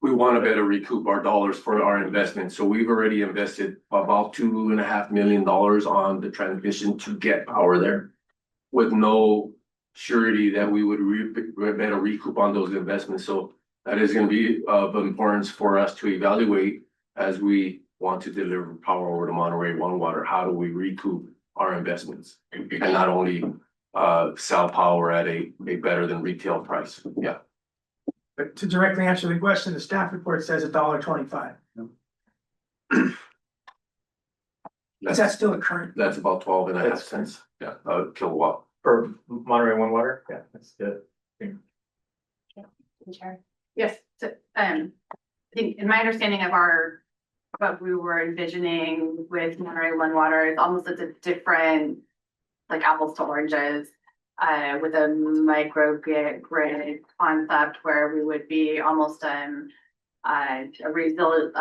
We want to better recoup our dollars for our investment. So we've already invested about $2.5 million on the transmission to get power there, with no surety that we would better recoup on those investments. So that is going to be of importance for us to evaluate as we want to deliver power over to Monterey One Water. How do we recoup our investments and not only sell power at a better than retail price? Yeah. But to directly answer the question, the staff report says $1.25. Is that still a current? That's about 12.5 cents. Yeah, kilowatt. For Monterey One Water, yeah, that's the thing. Yes, so, I think in my understanding of what we were envisioning with Monterey One Water, it's almost, it's a different, like apples to oranges. with a microgrid concept where we would be almost a resilient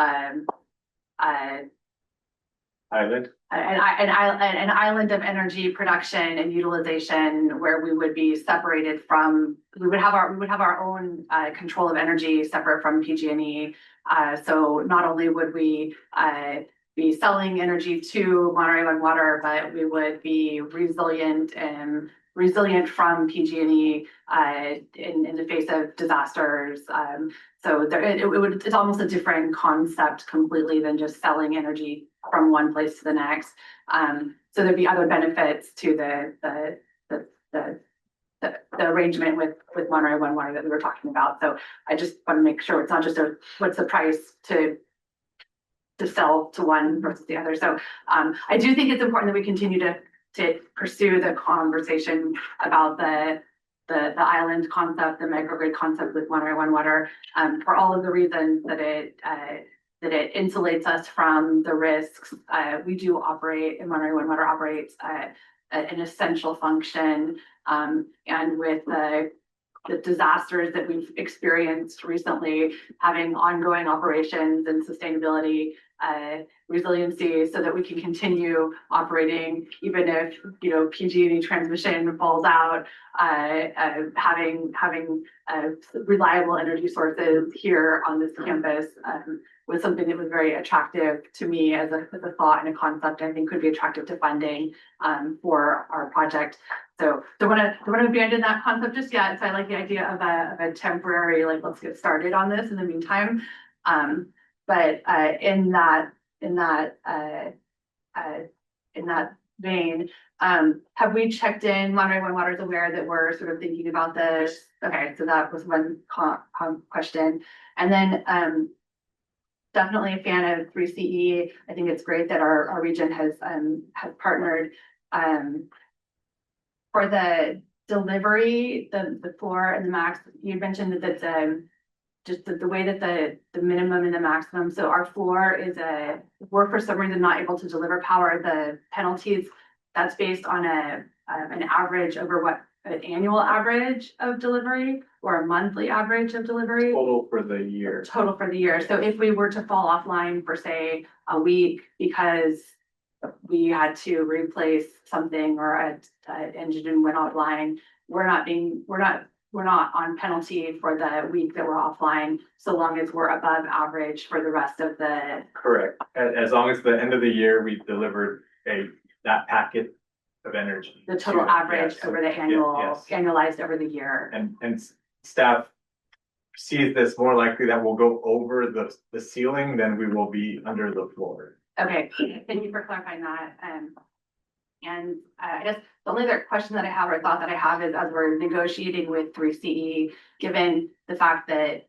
Island. an island of energy production and utilization where we would be separated from, we would have our own control of energy separate from PG&E. So not only would we be selling energy to Monterey One Water, but we would be resilient from PG&E in the face of disasters. So it's almost a different concept completely than just selling energy from one place to the next. So there'd be other benefits to the arrangement with Monterey One Water that we were talking about. So I just want to make sure it's not just what's the price to sell to one versus the other. So I do think it's important that we continue to pursue the conversation about the island concept, the microgrid concept with Monterey One Water, for all of the reasons that it insulates us from the risks. We do operate, and Monterey One Water operates an essential function, and with the disasters that we've experienced recently, having ongoing operations and sustainability, resiliency, so that we can continue operating even if PG&E transmission falls out. Having reliable energy sources here on this campus was something that was very attractive to me as a thought and a concept. I think could be attractive to funding for our project. So don't want to abandon that concept just yet. So I like the idea of a temporary, like, let's get started on this in the meantime. But in that vein, have we checked in? Monterey One Water is aware that we're sort of thinking about this. Okay, so that was one question, and then definitely a fan of 3CE. I think it's great that our region has partnered for the delivery, the floor and the max. You mentioned that that's just the way that the minimum and the maximum. So our floor is we're for some reason not able to deliver power. The penalties, that's based on an average over what, an annual average of delivery or a monthly average of delivery? Total for the year. Total for the year. So if we were to fall offline for, say, a week because we had to replace something or an engine went offline, we're not on penalty for the week that we're offline, so long as we're above average for the rest of the. Correct. As long as the end of the year, we've delivered that packet of energy. The total average over the annual, yes. annualized over the year. And staff sees this more likely that we'll go over the ceiling than we will be under the floor. Okay, thank you for clarifying that. And I guess the only other question that I have or thought that I have is, as we're negotiating with 3CE, given the fact that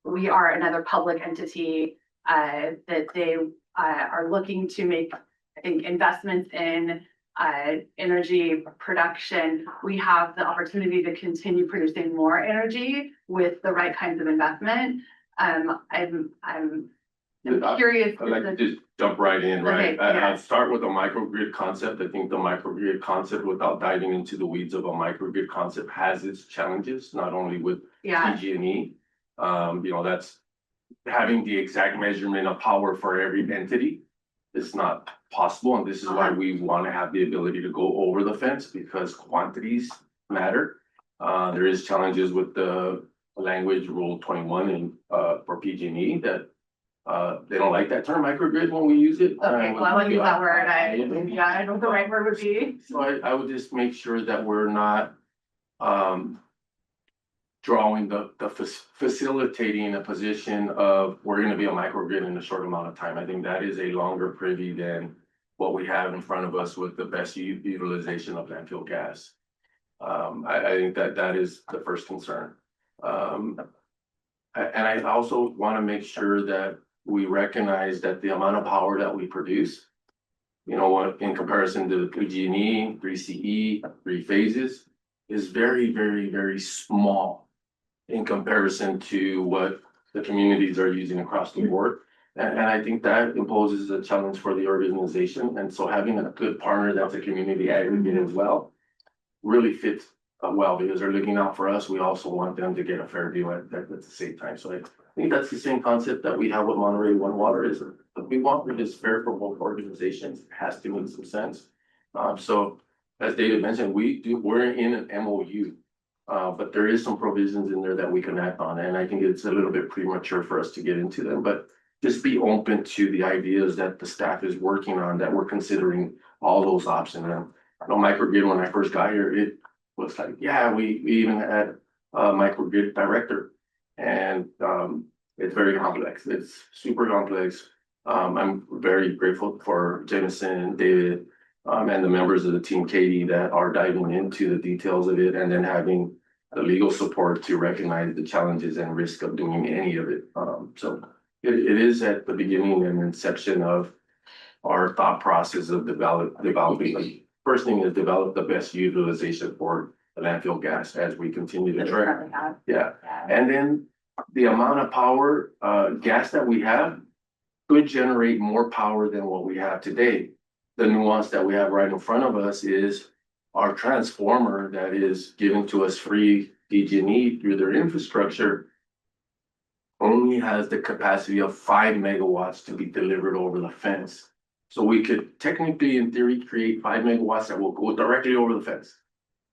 we are another public entity, that they are looking to make, I think, investments in energy production, we have the opportunity to continue producing more energy with the right kinds of investment. I'm curious. I'd like to just jump right in, right? Okay, yeah. I'll start with a microgrid concept. I think the microgrid concept, without diving into the weeds of a microgrid concept, has its challenges, not only with PG&E. That's having the exact measurement of power for every entity. It's not possible, and this is why we want to have the ability to go over the fence, because quantities matter. There is challenges with the language Rule 21 and for PG&E that they don't like that term microgrid when we use it. Okay, well, I won't use that word. I don't know what the right word would be. So I would just make sure that we're not drawing facilitating a position of we're going to be a microgrid in a short amount of time. I think that is a longer privy than what we have in front of us with the best utilization of landfill gas. I think that is the first concern. And I also want to make sure that we recognize that the amount of power that we produce, in comparison to PG&E, 3CE, 3 phases, is very, very, very small in comparison to what the communities are using across the board. And I think that imposes a challenge for the organization. And so having a good partner that's a community aggregate as well really fits well because they're looking out for us. We also want them to get a fair deal at the same time. So I think that's the same concept that we have with Monterey One Water is that we want it is fair for both organizations. It has to make some sense. So as David mentioned, we're in an MOU. But there is some provisions in there that we can act on, and I think it's a little bit premature for us to get into them, but just be open to the ideas that the staff is working on, that we're considering all those options. And I know microgrid, when I first got here, it was like, yeah, we even had a microgrid director. And it's very complex. It's super complex. I'm very grateful for Jameson and David and the members of the team, Katie, that are diving into the details of it and then having the legal support to recognize the challenges and risk of doing any of it. So it is at the beginning and inception of our thought process of developing. First thing is develop the best utilization for the landfill gas as we continue to That we track. currently have. Yeah, Yeah. and then the amount of power, gas that we have could generate more power than what we have today. The nuance that we have right in front of us is our transformer that is given to us free PG&E through their infrastructure only has the capacity of 5 megawatts to be delivered over the fence. So we could technically, in theory, create 5 megawatts that will go directly over the fence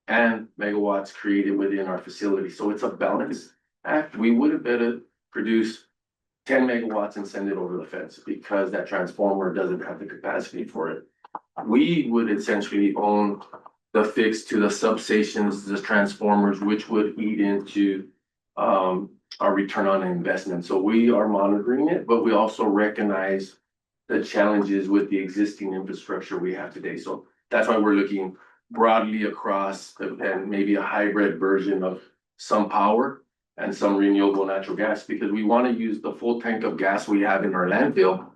and megawatts created within our facility. So it's a balance act. We would have better produce 10 megawatts and send it over the fence because that transformer doesn't have the capacity for it. We would essentially own the fix to the substations, the transformers, which would eat into our return on investment. So we are monitoring it, but we also recognize the challenges with the existing infrastructure we have today. So that's why we're looking broadly across and maybe a hybrid version of some power and some renewable natural gas, because we want to use the full tank of gas we have in our landfill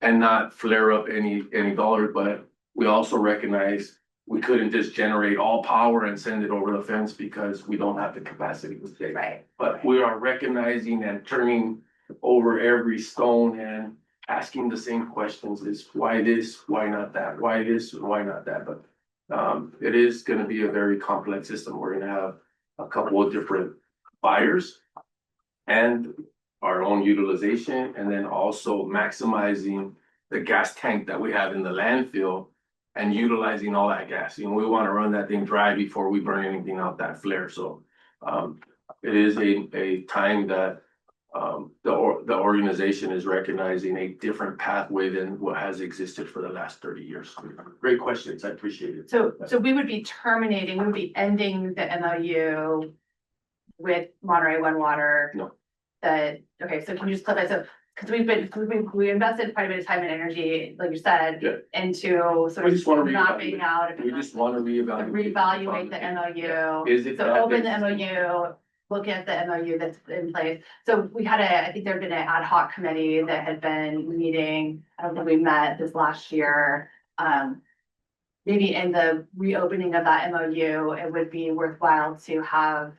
and not flare up any dollars. But we also recognize we couldn't just generate all power and send it over the fence because we don't have the capacity today. Right. But we are recognizing and turning over every stone and asking the same questions: is why this, why not that, why this, why not that? But it is going to be a very complex system. We're going to have a couple of different buyers and our own utilization, and then also maximizing the gas tank that we have in the landfill and utilizing all that gas. You know, we want to run that thing dry before we burn anything out that flare. So it is a time that the organization is recognizing a different pathway than what has existed for the last 30 years. Great questions. I appreciate it. So we would be ending the MOU with Monterey One Water. No. Okay, so can you just clarify, so, because we invested quite a bit of time and energy, like you said, Yeah. into sort We just want of to mapping out. We just want to reevaluate the MOU. Is it So that open big? the MOU, look at the MOU that's in place. So we had I think there'd been an ad hoc committee that had been meeting, I don't think we met this last year. Maybe in the reopening of that MOU, it would be worthwhile to have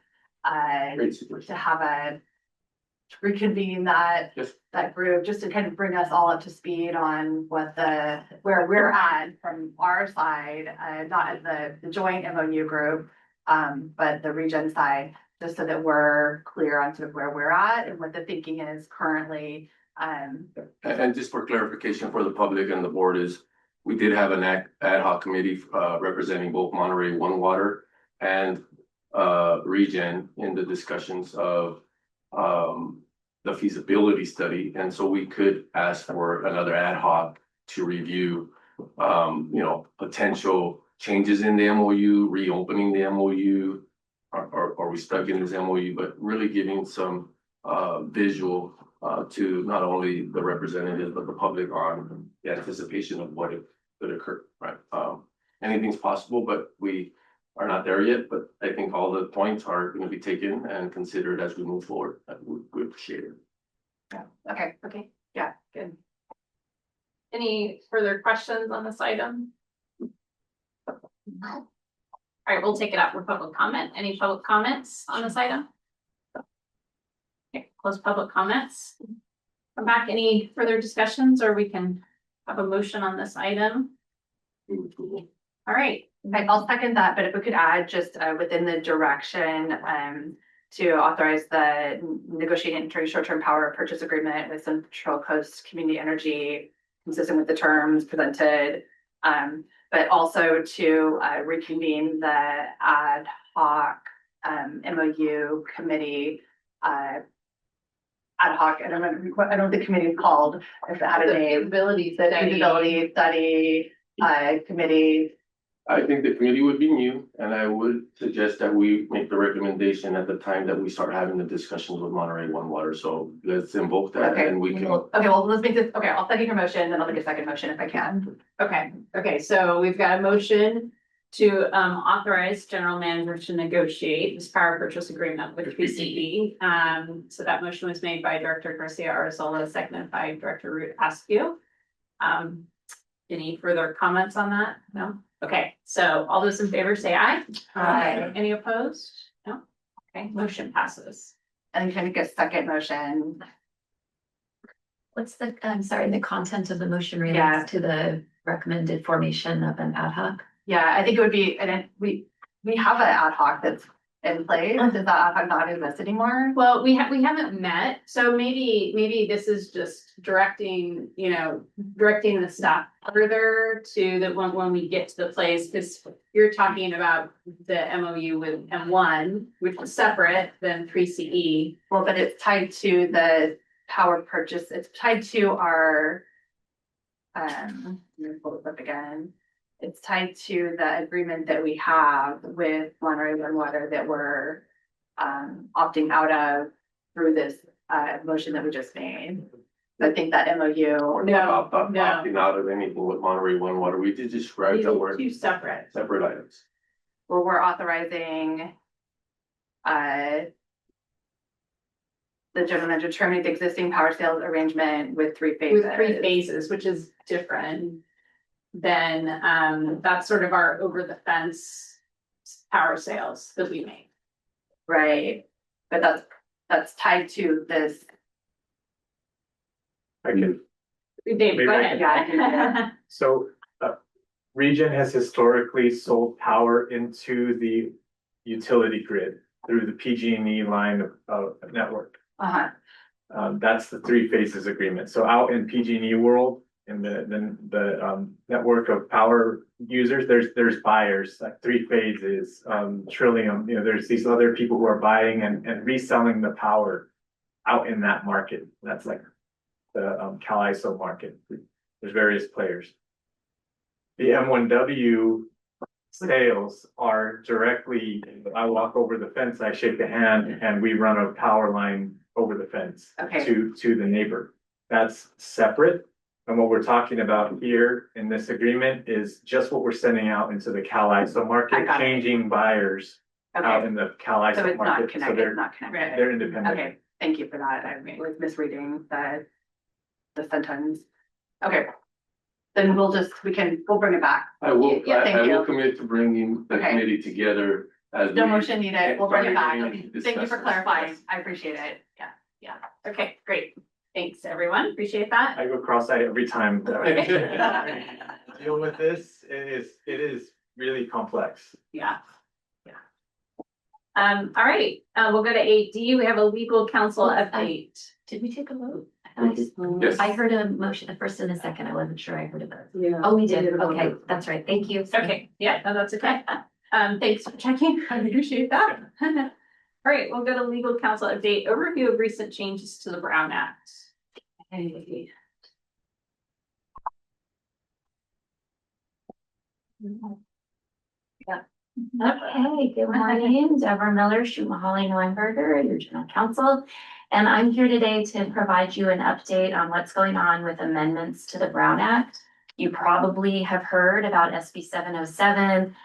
Great situation. reconvene that Yes. that group, just to kind of bring us all up to speed on where we're at from our side, not as the joint MOU group, but the ReGen side, just so that we're clear on sort of where we're at and what the thinking is currently. And just for clarification for the public and the board is, we did have an ad hoc committee representing both Monterey One Water and ReGen in the discussions of the feasibility study. And so we could ask for another ad hoc to review potential changes in the MOU, reopening the MOU, or are we stuck in this MOU, but really giving some visual to not only the representatives, but the public on the anticipation of what it could occur, right? Anything's possible, but we are not there yet, but I think all the points are going to be taken and considered as we move forward. We appreciate it. Yeah, okay, yeah, good. Any further questions on this item? All right, we'll take it up for public comment. Any public comments on this item? Okay, close public comments. Come back, any further discussions, or we can have a motion on this item? All right, Okay, I'll second that, but if we could add just within the direction to authorize the negotiating entering short-term power purchase agreement with Central Coast Community Energy consistent with the terms presented. But also to reconvene the ad hoc MOU committee. Ad hoc, I don't know the committee is called, if it had a name. Feasibility The study. feasibility study committee. I think the committee would be new, and I would suggest that we make the recommendation at the time that we start having the discussions with Monterey One Water. So let's invoke that Okay, and we can. okay, well, let's make this, okay, I'll second your motion, then I'll make a second motion if I can. Okay, so we've got a motion to authorize general manager to negotiate this power purchase agreement with 3CE. So that motion was made by Director Garcia Arzola, seconded by Director Root Askew. Any further comments on that? No? Okay, so all those in favor say aye. Aye. Any opposed? No? Okay, motion passes. And can I make a second motion? What's the, I'm sorry, the content of the motion Yeah. relates to the recommended formation of an ad hoc? Yeah, I think it would be, and we have an ad hoc that's in place. Does that ad hoc not exist anymore? Well, we haven't met, so maybe this is just directing, directing the staff further to the when we get to the place, because you're talking about the MOU with M1, which is separate than 3CE. Well, but it's tied to the power purchase, it's tied to our. Let me pull this up again. It's tied to the agreement that we have with Monterey One Water that we're opting out of through this motion that we just made. I think that MOU. We're not opting out of anything with Monterey One Water. We did describe that we're Two separate. separate items. Well, we're authorizing the general manager to terminate the existing power sales arrangement with 3 phases. With 3 phases, which is different than that's sort of our over the fence power sales that we make. Right, but that's tied to this. I can, Dave, Maybe go I ahead. can- so, ReGen has historically sold power into the utility grid through the PG&E line of network. That's the 3 phases agreement. So out in PG&E world, in the network of power users, there's buyers, like 3 phases, Trillium, there's these other people who are buying and reselling the power out in that market. That's like the CalISO market. There's various players. The M1W sales are directly, I walk over the fence, I shake the hand, and we run a power line over the fence Okay. to the neighbor. That's separate. And what we're talking about here in this agreement is just what we're sending out into the CalISO I market, got it. changing buyers out Okay, in the so CalISO it's not market. So connected, they're, not connected. they're independent. Okay, thank you for that. I was misreading the sentence. Okay. Then we'll bring it back. I will, Yeah, thank I will you. commit to bringing the Okay. committee together as. No we- motion needed. We'll bring it back. Everything Okay, thank you for discussed. clarifying. I appreciate it. Yeah. Okay, great. Thanks, everyone. Appreciate that. I go cross-eyed every time. Deal with this, it is really complex. Yeah. All right, we'll go to 8D. We have a legal counsel update. Did we take a vote? Yes. I heard a motion, a first and a second. I wasn't sure I heard a vote. Yeah. Oh, we did. Okay, that's right. Thank you. Okay, yeah, no, that's okay. Thanks for checking. I appreciate that. All right, we'll go to legal counsel update, overview of recent changes to the Brown Act. Okay. Okay, good morning, Deborah Miller, Schumacher Neuenberger, your general counsel. And I'm here today to provide you an update on what's going on with amendments to the Brown Act. You probably have heard about SB 707.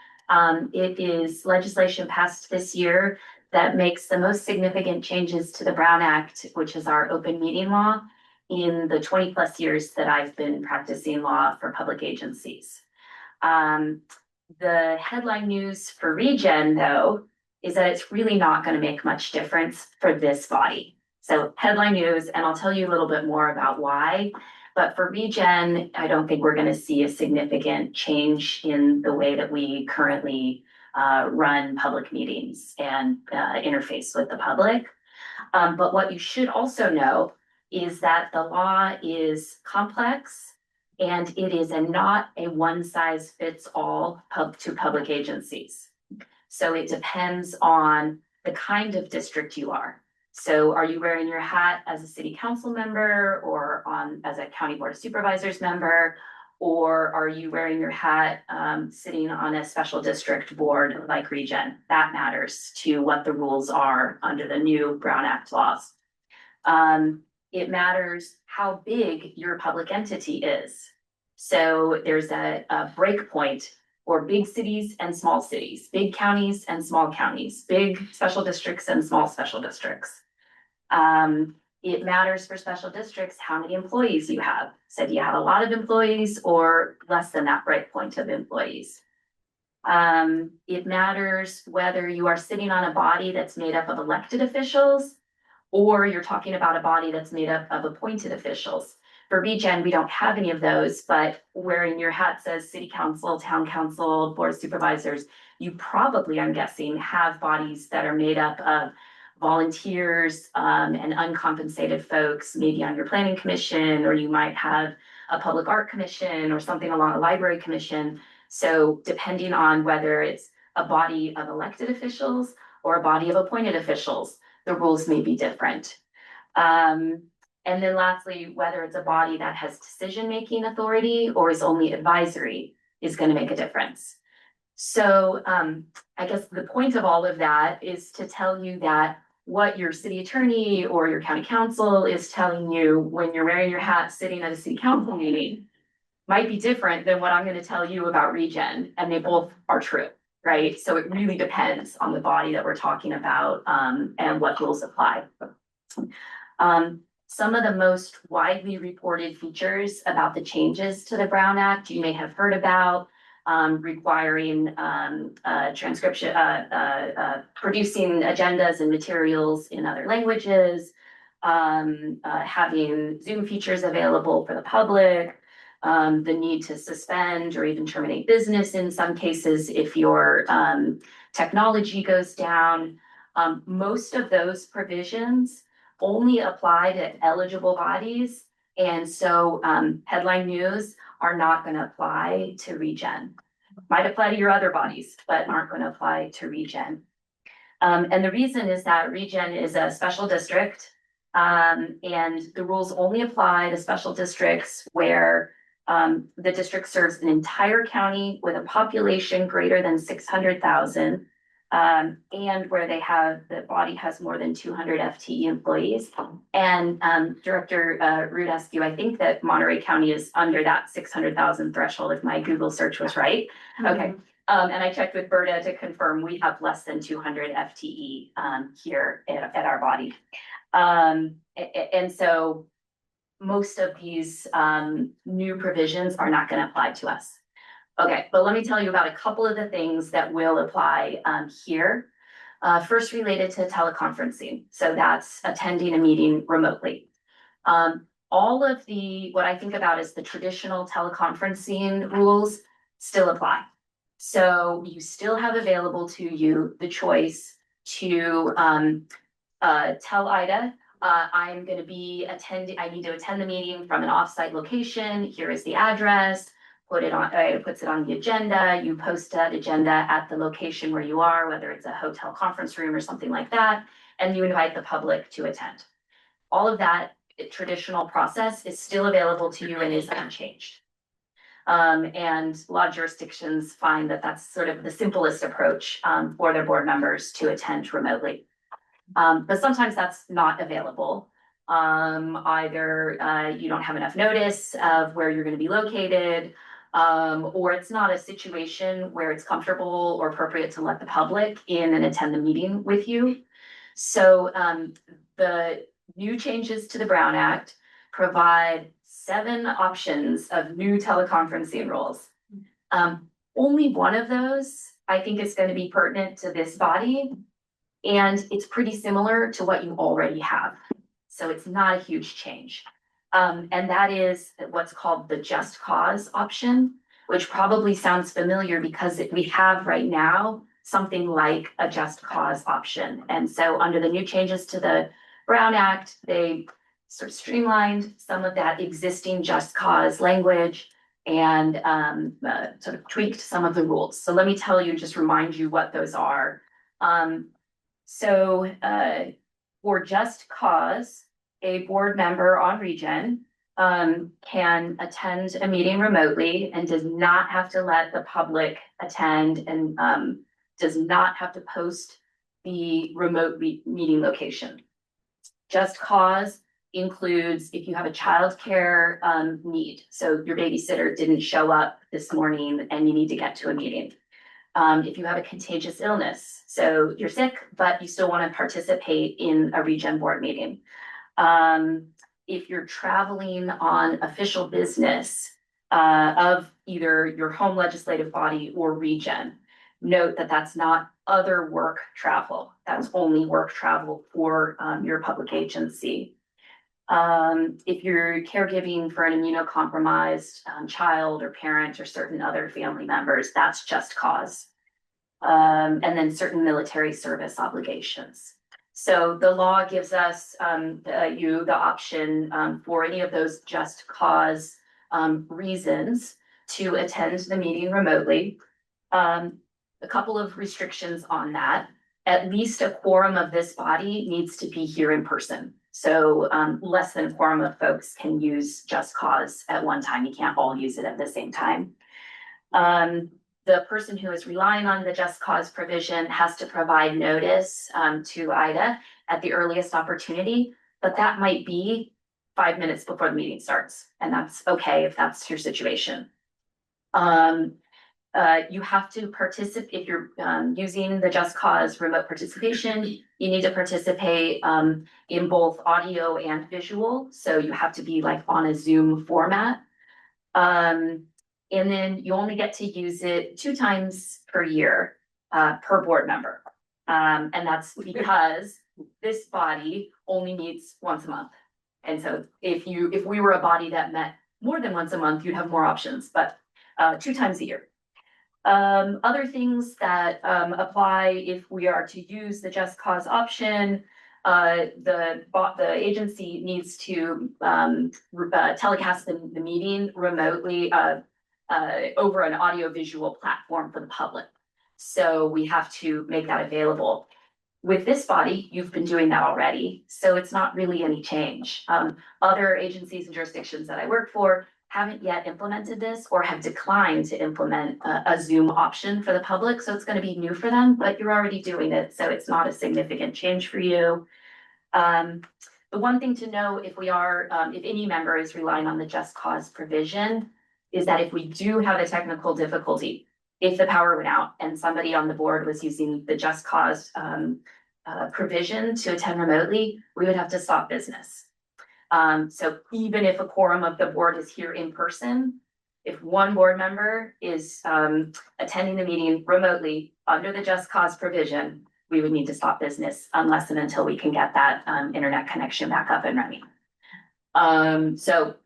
It is legislation passed this year that makes the most significant changes to the Brown Act, which is our open meeting law, in the 20+ years that I've been practicing law for public agencies. The headline news for ReGen, though, is that it's really not going to make much difference for this body. So headline news, and I'll tell you a little bit more about why. But for ReGen, I don't think we're gonna see a significant change in the way that we currently run public meetings and interface with the public. But what you should also know is that the law is complex and it is not a one size fits all to public agencies. So it depends on the kind of district you are. So are you wearing your hat as a city council member or as a county board of supervisors member? Or are you wearing your hat sitting on a special district board like ReGen? That matters to what the rules are under the new Brown Act laws. It matters how big your public entity is. So there's a break point for big cities and small cities, big counties and small counties, big special districts and small special districts. It matters for special districts how many employees you have. So do you have a lot of employees or less than that break point of employees? It matters whether you are sitting on a body that's made up of elected officials or you're talking about a body that's made up of appointed officials. For ReGen, we don't have any of those, but wearing your hat says city council, town council, board of supervisors, you probably, I'm guessing, have bodies that are made up of volunteers and uncompensated folks, maybe on your planning commission, or you might have a public art commission or something along a library commission. So depending on whether it's a body of elected officials or a body of appointed officials, the rules may be different. And then lastly, whether it's a body that has decision-making authority or is only advisory is going to make a difference. So I guess the point of all of that is to tell you that what your city attorney or your county council is telling you when you're wearing your hat sitting at a city council meeting might be different than what I'm going to tell you about ReGen, and they both are true, right? So it really depends on the body that we're talking about and what rules apply. Some of the most widely reported features about the changes to the Brown Act you may have heard about, requiring transcription, producing agendas and materials in other languages, having Zoom features available for the public, the need to suspend or even terminate business in some cases if your technology goes down. Most of those provisions only apply to eligible bodies. And so headline news are not going to apply to ReGen. Might apply to your other bodies, but aren't going to apply to ReGen. And the reason is that ReGen is a special district and the rules only apply to special districts where the district serves an entire county with a population greater than 600,000 and where the body has more than 200 FTE employees. And Director Rudescu, I think that Monterey County is under that 600,000 threshold if my Google search was right. Okay. And I checked with Berta to confirm we have less than 200 FTE here at our body. And so most of these new provisions are not going to apply to us. Okay, but let me tell you about a couple of the things that will apply here. First, related to teleconferencing. So that's attending a meeting remotely. All of what I think about as the traditional teleconferencing rules still apply. So you still have available to you the choice to tell IDA, I'm going to be I need to attend the meeting from an offsite location. Here is the address. It puts it on the agenda. You post that agenda at the location where you are, whether it's a hotel conference room or something like that, and you invite the public to attend. All of that traditional process is still available to you and is unchanged. And a lot of jurisdictions find that that's sort of the simplest approach for their board members to attend remotely. But sometimes that's not available. Either you don't have enough notice of where you're going to be located, or it's not a situation where it's comfortable or appropriate to let the public in and attend the meeting with you. So the new changes to the Brown Act provide 7 options of new teleconferencing rules. Only one of those I think is going to be pertinent to this body, and it's pretty similar to what you already have. So it's not a huge change. And that is what's called the just cause option, which probably sounds familiar because we have right now something like a just cause option. And so under the new changes to the Brown Act, they sort of streamlined some of that existing just cause language and sort of tweaked some of the rules. So let me tell you, just remind you what those are. For just cause, a board member on ReGen can attend a meeting remotely and does not have to let the public attend and does not have to post the remote meeting location. Just cause includes if you have a childcare need. So your babysitter didn't show up this morning and you need to get to a meeting. If you have a contagious illness, so you're sick, but you still want to participate in a ReGen board meeting. If you're traveling on official business of either your home legislative body or ReGen, note that that's not other work travel. That's only work travel for your public agency. If you're caregiving for an immunocompromised child or parent or certain other family members, that's just cause. And then certain military service obligations. So the law gives us you the option for any of those just cause reasons to attend the meeting remotely. A couple of restrictions on that. At least a quorum of this body needs to be here in person. So less than a quorum of folks can use just cause at one time. You can't all use it at the same time. The person who is relying on the just cause provision has to provide notice to IDA at the earliest opportunity, but that might be 5 minutes before the meeting starts, and that's okay if that's your situation. You have to participate if you're using the just cause remote participation. You need to participate in both audio and visual, so you have to be like on a Zoom format. And then you only get to use it 2 times per year per board member. And that's because this body only meets once a month. And so if we were a body that met more than once a month, you'd have more options, but 2 times a year. Other things that apply if we are to use the just cause option, the agency needs to telecast the meeting remotely over an audiovisual platform for the public. So we have to make that available. With this body, you've been doing that already, so it's not really any change. Other agencies and jurisdictions that I work for haven't yet implemented this or have declined to implement a Zoom option for the public, so it's going to be new for them, but you're already doing it, so it's not a significant change for you. The one thing to know if any member is relying on the just cause provision is that if we do have a technical difficulty, if the power went out and somebody on the board was using the just cause provision to attend remotely, we would have to stop business. So even if a quorum of the board is here in person, if one board member is attending the meeting remotely under the just cause provision, we would need to stop business unless and until we can get that internet connection back up and running. So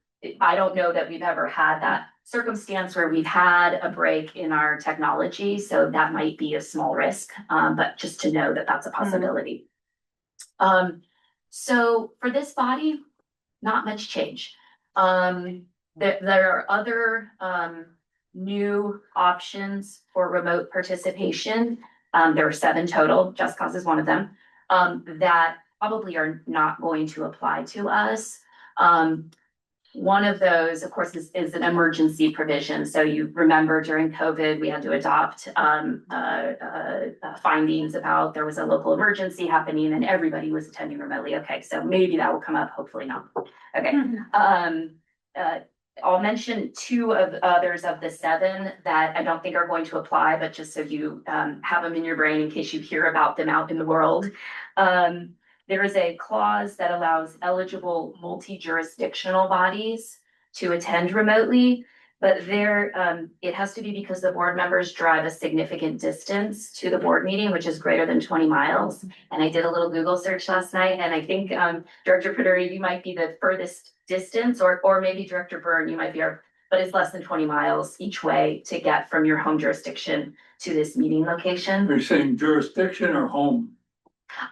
I don't know that we've ever had that circumstance where we've had a break in our technology, so that might be a small risk, but just to know that that's a possibility. So for this body, not much change. There are other new options for remote participation. There are 7 total, just cause is one of them, that probably are not going to apply to us. One of those, of course, is an emergency provision. So you remember during COVID, we had to adopt findings about there was a local emergency happening and everybody was attending remotely. Okay, so maybe that will come up, hopefully not. Okay. I'll mention 2 of others of the 7 that I don't think are going to apply, but just so you have them in your brain in case you hear about them out in the world. There is a clause that allows eligible multi-jurisdictional bodies to attend remotely. But there, it has to be because the board members drive a significant distance to the board meeting, which is greater than 20 miles. And I did a little Google search last night, and I think, Director Peduri, you might be the furthest distance, or maybe Director Byrne, you might be but it's less than 20 miles each way to get from your home jurisdiction to this meeting location. You're saying jurisdiction or home?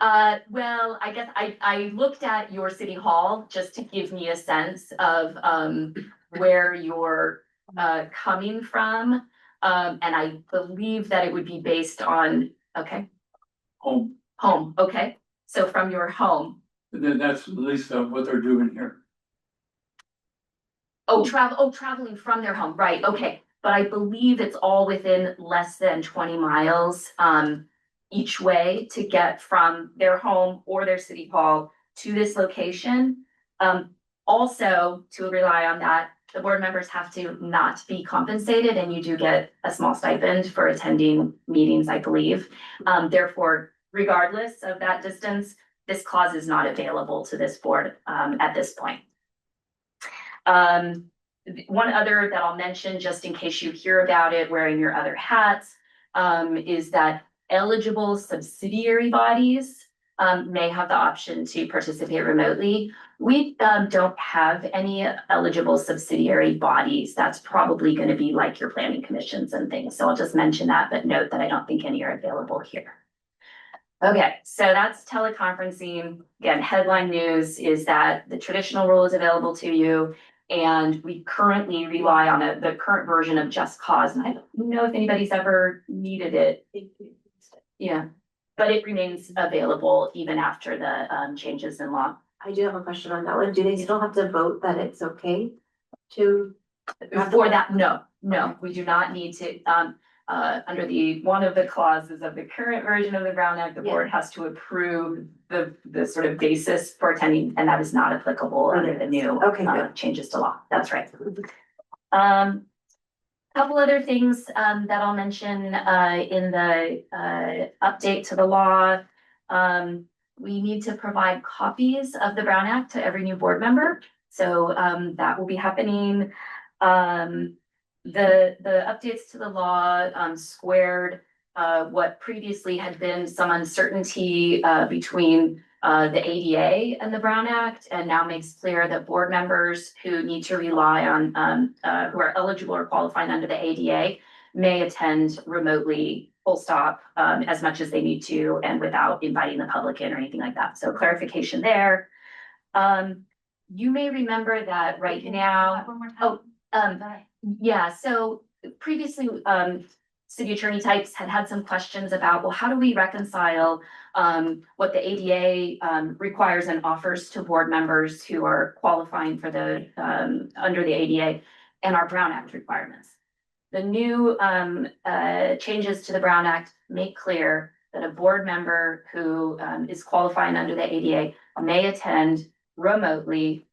Well, I guess I looked at your city hall just to give me a sense of, where you're coming from. And I believe that it would be based on, okay, Home. okay. So from your home. And then that's at least what they're doing here. Traveling from their home, right, okay. But I believe it's all within less than 20 miles, each way to get from their home or their city hall to this location. Also, to rely on that, the board members have to not be compensated, and you do get a small stipend for attending meetings, I believe. Therefore, regardless of that distance, this clause is not available to this board, at this point. One other that I'll mention, just in case you hear about it wearing your other hats, is that eligible subsidiary bodies may have the option to participate remotely. We don't have any eligible subsidiary bodies. That's probably going to be like your planning commissions and things. So I'll just mention that, but note that I don't think any are available here. Okay, so that's teleconferencing. Again, headline news is that the traditional rule is available to you, and we currently rely on the current version of Just Cause. And I don't know if anybody's ever needed it. Yeah, but it remains available even after the changes in law. I do have a question on that one. Do they still have to vote that it's okay to? For that, no, we do not need to, under one of the clauses of the current version of the Brown Act, the board has to approve the sort of basis for attending, and that is not applicable under the new changes to law. That's right. Couple other things that I'll mention in the update to the law. We need to provide copies of the Brown Act to every new board member. So that will be happening. The updates to the law squared what previously had been some uncertainty between the ADA and the Brown Act, and now makes clear that board members who need to rely on who are eligible or qualifying under the ADA may attend remotely, full stop, as much as they need to, and without inviting the public in or anything like that. So clarification there. You may remember that right now. Yeah, so previously, city attorney types had some questions about, well, how do we reconcile what the ADA requires and offers to board members who are qualifying for the under the ADA and our Brown Act requirements. The new changes to the Brown Act make clear that a board member who is qualifying under the ADA may attend remotely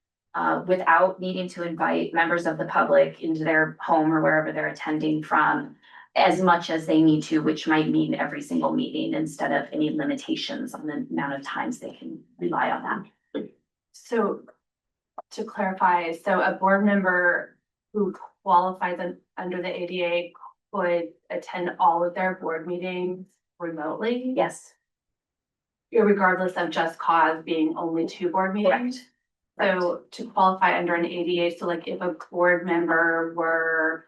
without needing to invite members of the public into their home or wherever they're attending from, as much as they need to, which might mean every single meeting instead of any limitations on the amount of times they can rely on that. So to clarify, so a board member who qualifies under the ADA could attend all of their board meetings remotely? Yes. Regardless of Just Cause being only 2 board meetings? Correct. So to qualify under an ADA, so like if a board member were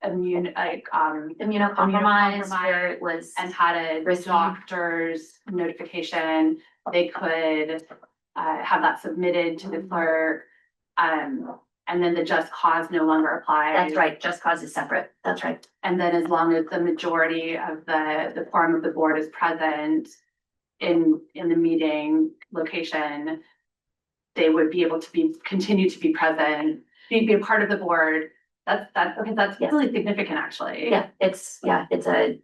immunocompromised, where it was and had a doctor's notification, they could have that submitted to the clerk. And then the Just Cause no longer applies. That's right, Just Cause is separate, that's right. And then as long as the majority of the quorum of the board is present in the meeting location, they would be able to continue to be present, be a part of the board. That's really significant, actually. Yeah, it's a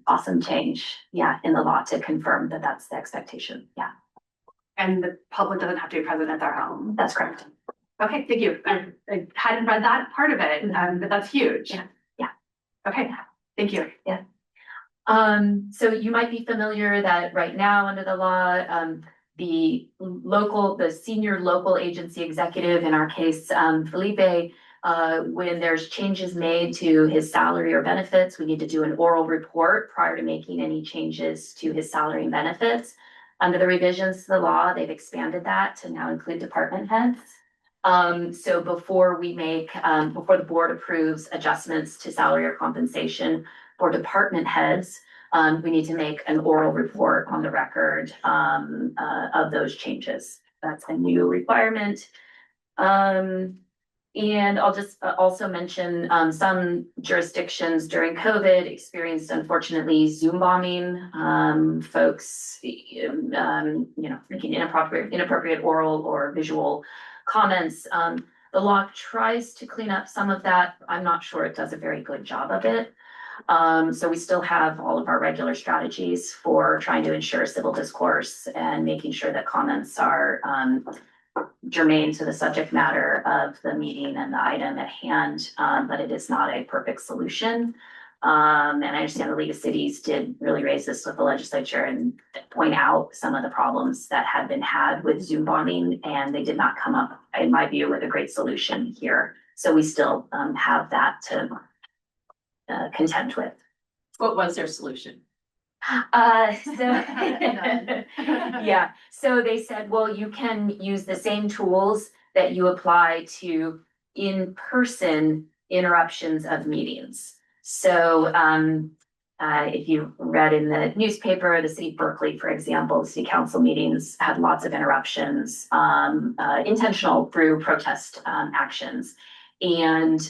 awesome change, in the law to confirm that that's the expectation, And the public doesn't have to be present at their home. That's correct. Okay, thank you. I hadn't read that part of it, but that's huge. Yeah. Okay, thank you. So you might be familiar that right now under the law, the senior local agency executive, in our case, Felipe, when there's changes made to his salary or benefits, we need to do an oral report prior to making any changes to his salary and benefits. Under the revisions to the law, they've expanded that to now include department heads. So before the board approves adjustments to salary or compensation for department heads, we need to make an oral report on the record of those changes. That's a new requirement. And I'll just also mention some jurisdictions during COVID experienced, unfortunately, Zoom bombing, folks, making inappropriate oral or visual comments. The law tries to clean up some of that. I'm not sure it does a very good job of it. So we still have all of our regular strategies for trying to ensure civil discourse and making sure that comments are germane to the subject matter of the meeting and the item at hand, but it is not a perfect solution. And I understand the League of Cities did really raise this with the legislature and point out some of the problems that had been had with Zoom bombing, and they did not come up, in my view, with a great solution here. So we still have that to contend with. What was their solution? Yeah, so they said, well, you can use the same tools that you apply to in-person interruptions of meetings. So if you read in the newspaper, the city of Berkeley, for example, city council meetings had lots of interruptions, intentional through protest actions. And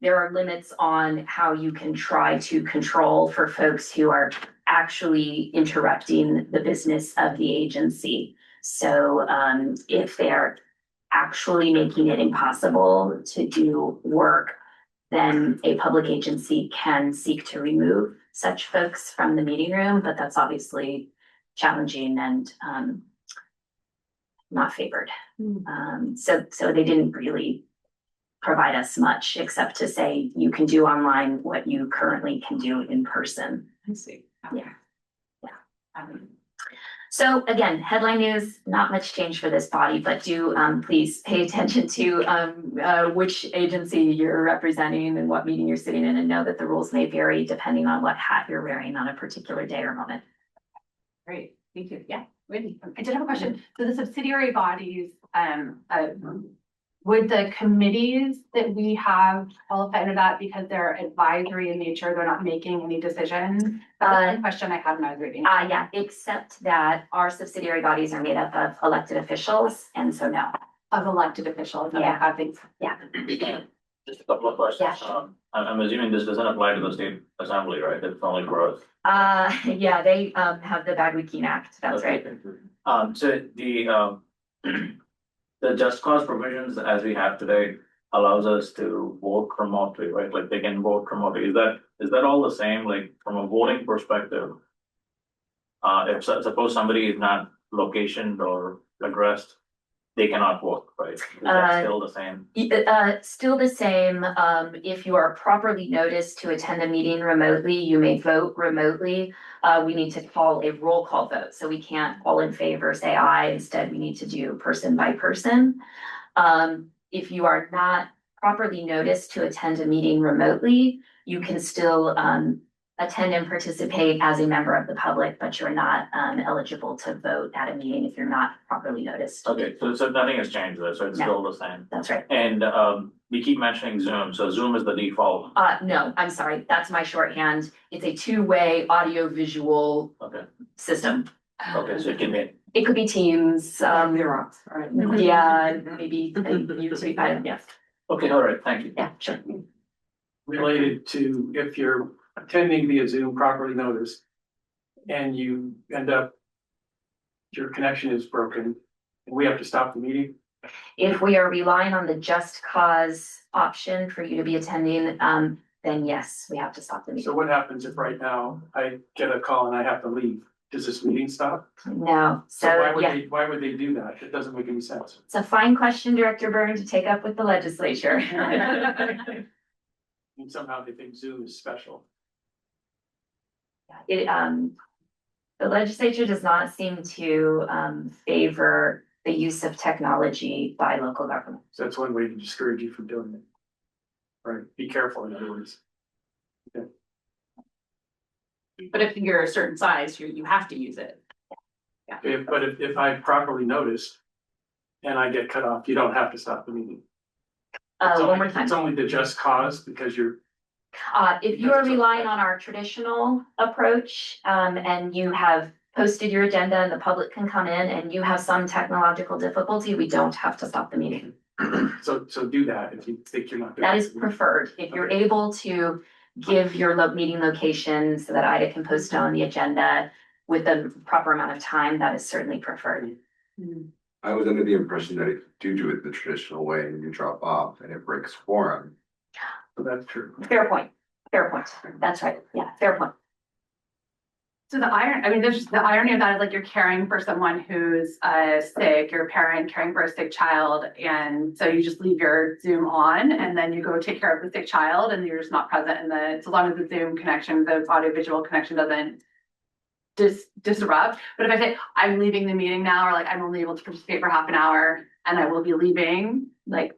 there are limits on how you can try to control for folks who are actually interrupting the business of the agency. So if they're actually making it impossible to do work, then a public agency can seek to remove such folks from the meeting room, but that's obviously challenging and not favored. So they didn't really provide us much except to say you can do online what you currently can do in person. I see. Yeah. So again, headline news, not much change for this body, but do please pay attention to which agency you're representing and what meeting you're sitting in, and know that the rules may vary depending on what hat you're wearing on a particular day or moment. Great, thank you. Yeah, Wendy. I did have a question. So the subsidiary bodies, would the committees that we have qualify under that because they're advisory in nature, they're not making any decisions? That's the question I had when I was reading. Yeah, except that our subsidiary bodies are made up of elected officials, and so no. Of elected officials. Okay, Yeah. I think. Yeah. Just a couple of questions. Yeah. I'm assuming this doesn't apply to the state assembly, right? It's only growth. Yeah, they have the Bagweed Act, that's right. So the just cause provisions as we have today allows us to vote remotely, right? Like they can vote remotely. Is that all the same, like from a voting perspective? If suppose somebody is not locationed or addressed, they cannot vote, right? Is that still the same? Still the same. If you are properly noticed to attend a meeting remotely, you may vote remotely. We need to call a roll call vote, so we can't all in favor say aye. Instead, we need to do person by person. If you are not properly noticed to attend a meeting remotely, you can still attend and participate as a member of the public, but you're not eligible to vote at a meeting if you're not properly noticed. Okay, so nothing has changed there, so it's No. still the same. That's right. And we keep mentioning Zoom, so Zoom is the default. No, I'm sorry, that's my shorthand. It's a two-way audio visual Okay, system. okay, so it can be, It could be Teams, Xerox, right? yeah, maybe YouTube, yes, okay, all right, thank you. yeah, sure. Related to if you're attending via Zoom properly noticed and you end up, your connection is broken and we have to stop the meeting. If we are relying on the just cause option for you to be attending, then yes, we have to stop the So meeting. what happens if right now I get a call and I have to leave? Does this meeting stop? No, So why so would yeah, they, why would they do that? It doesn't make any sense. it's a fine question, Director Byrne, to take up with the legislature. And somehow they think Zoom is special. It, The legislature does not seem to favor the use of technology by local government. So that's one way to discourage you from doing it. Right, be careful in other words. But if you're a certain size, you have to use it. But if I properly noticed and I get cut off, you don't have to stop the meeting. One more time. It's only the just cause because you're, If you are relying on our traditional approach, and you have posted your agenda and the public can come in and you have some technological difficulty, we don't have to stop the meeting. so do that if you think you're not. That is preferred. If you're able to give your meeting location so that Ida can post it on the agenda with the proper amount of time, that is certainly preferred. I was under the impression that if you do it the traditional way and you drop off and it breaks quorum. So that's true. Fair point. Fair point. That's right. Yeah, fair point. So there's the irony of that is like you're caring for someone who's sick, your parent caring for a sick child, and so you just leave your Zoom on and then you go take care of the sick child and you're just not present in the, so long as the Zoom connection, the audio visual connection doesn't disrupt. But if I say I'm leaving the meeting now, or like I'm only able to participate for half an hour and I will be leaving, like as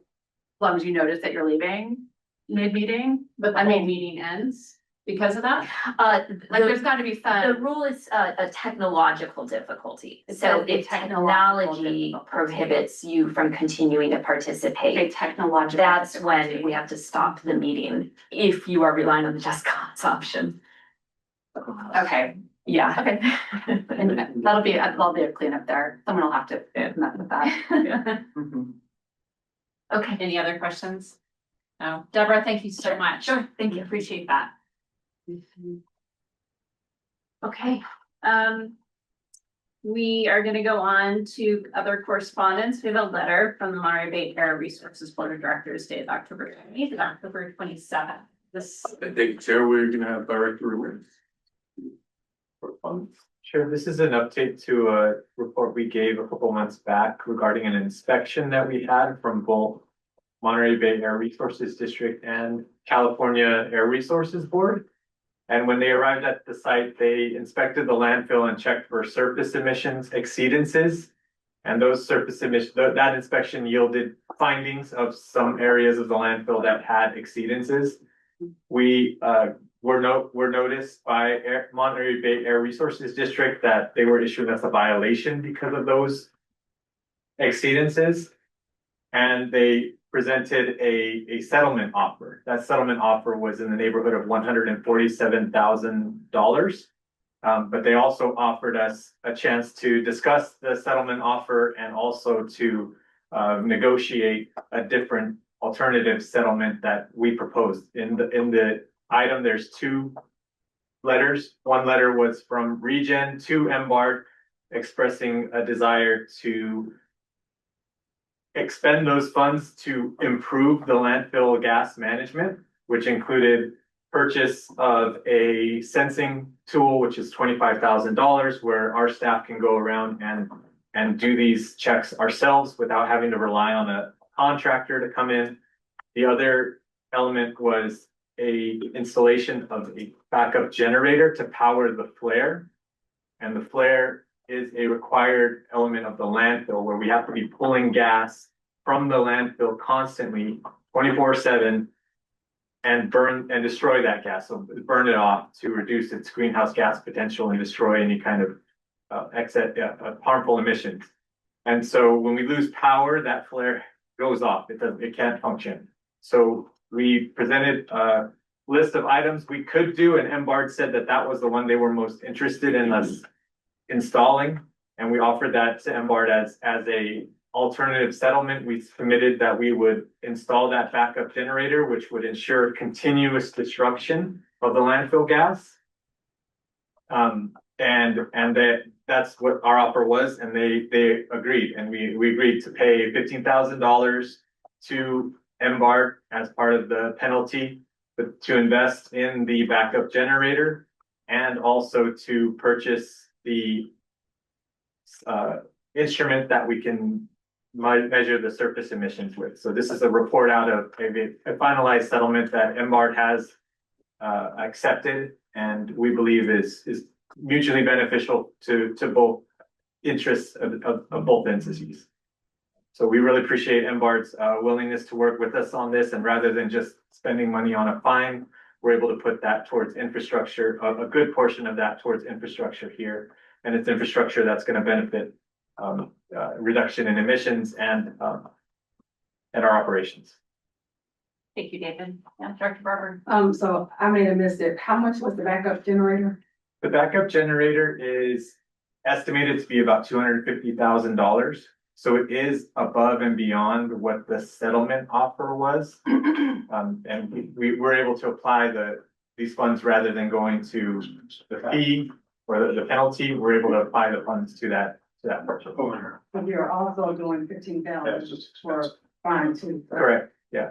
long as you notice that you're leaving mid-meeting, But the whole meeting ends because of that? like there's got to be The some. rule is a technological difficulty. It So says a if technological technology difficulty. prohibits you from continuing to A participate, technological. that's when we have to stop the meeting if you are relying on the just cause option. Okay, Yeah. okay. And that'll be a cleanup there. Someone will have to mess with that. Okay. Any other questions? No. Deborah, thank you so much. Sure. Thank you. Appreciate that. Okay. We are gonna go on to other correspondence. We have a letter from the Monterey Bay Area Resources Board of Directors dated October 28th and October 27th. This, I think, Chair, we're gonna have Director Ramirez. Sure, this is an update to a report we gave a couple months back regarding an inspection that we had from both Monterey Bay Air Resources District and California Air Resources Board. And when they arrived at the site, they inspected the landfill and checked for surface emissions exceedances. And those surface emissions, that inspection yielded findings of some areas of the landfill that had exceedances. We were noticed by Monterey Bay Air Resources District that they were issuing us a violation because of those exceedances. And they presented a settlement offer. That settlement offer was in the neighborhood of $147,000. But they also offered us a chance to discuss the settlement offer and also to negotiate a different alternative settlement that we proposed. In the item, there's two letters. One letter was from ReGen to MBARD expressing a desire to expend those funds to improve the landfill gas management, which included purchase of a sensing tool, which is $25,000, where our staff can go around and do these checks ourselves without having to rely on a contractor to come in. The other element was a installation of a backup generator to power the flare. And the flare is a required element of the landfill where we have to be pulling gas from the landfill constantly 24/7 and burn and destroy that gas. So burn it off to reduce its greenhouse gas potential and destroy any kind of harmful emissions. And so when we lose power, that flare goes off. It can't function. So we presented a list of items we could do, and MBARD said that was the one they were most interested in us installing. And we offered that to MBARD as a alternative settlement. We submitted that we would install that backup generator, which would ensure continuous destruction of the landfill gas. And that's what our offer was, and they agreed, and we agreed to pay $15,000 to MBARD as part of the penalty to invest in the backup generator and also to purchase the instrument that we can measure the surface emissions with. So this is a report out of a finalized settlement that MBARD has accepted and we believe is mutually beneficial to both interests of both entities. So we really appreciate MBARD's willingness to work with us on this, and rather than just spending money on a fine, we're able to put that towards infrastructure, a good portion of that towards infrastructure here. And it's infrastructure that's going to benefit reduction in emissions and our operations. Thank you, David. Yeah, Director Barber. So I may have missed it. How much was the backup generator? The backup generator is estimated to be about $250,000. So it is above and beyond what the settlement offer was. And we were able to apply these funds rather than going to the fee or the penalty. We're able to apply the funds to that purchase. But you're also doing 15,000 for fine too. Correct, yeah.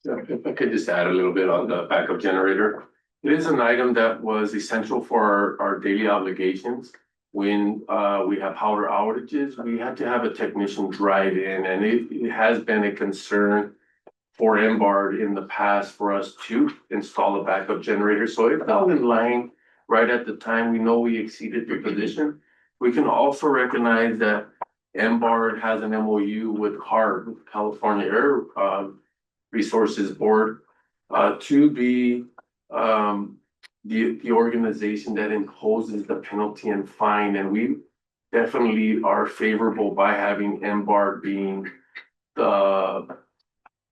So if I could just add a little bit on the backup generator. It is an item that was essential for our daily obligations. When we have power outages, we had to have a technician drive in, and it has been a concern for MBARD in the past for us to install a backup generator. So it fell in line right at the time. We know we exceeded the position. We can also recognize that MBARD has an MOU with CARB, California Air Resources Board, to be the organization that imposes the penalty and fine, and we definitely are favorable by having MBARD being the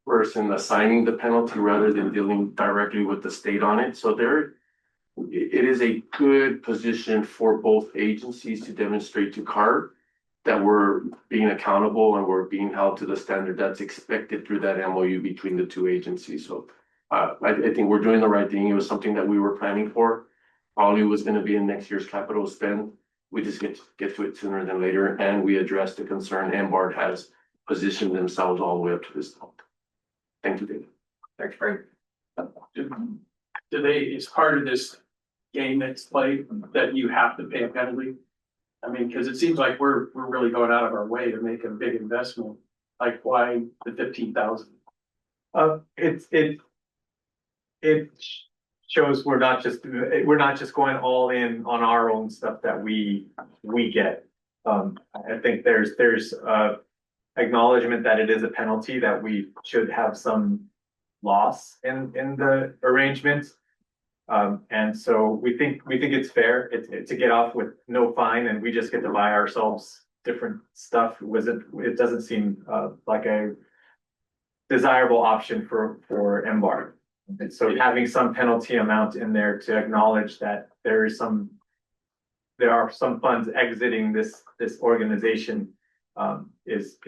person assigning the penalty rather than dealing directly with the state on it. So it is a good position for both agencies to demonstrate to CARB that we're being accountable and we're being held to the standard that's expected through that MOU between the two agencies. So I think we're doing the right thing. It was something that we were planning for. Probably was going to be in next year's capital spend. We just get to it sooner than later, and we address the concern MBARD has positioned themselves all the way up to this point. Thank you, David. Director Bird. Do they, as part of this game that's played, that you have to pay a penalty? I mean, because it seems like we're really going out of our way to make a big investment. Like, why the 15,000? It shows we're not just going all in on our own stuff that we get. I think there's acknowledgement that it is a penalty, that we should have some loss in the arrangement. And so we think it's fair to get off with no fine, and we just get to buy ourselves different stuff. It doesn't seem like a desirable option for MBARD. And so having some penalty amount in there to acknowledge that there are some funds exiting this organization is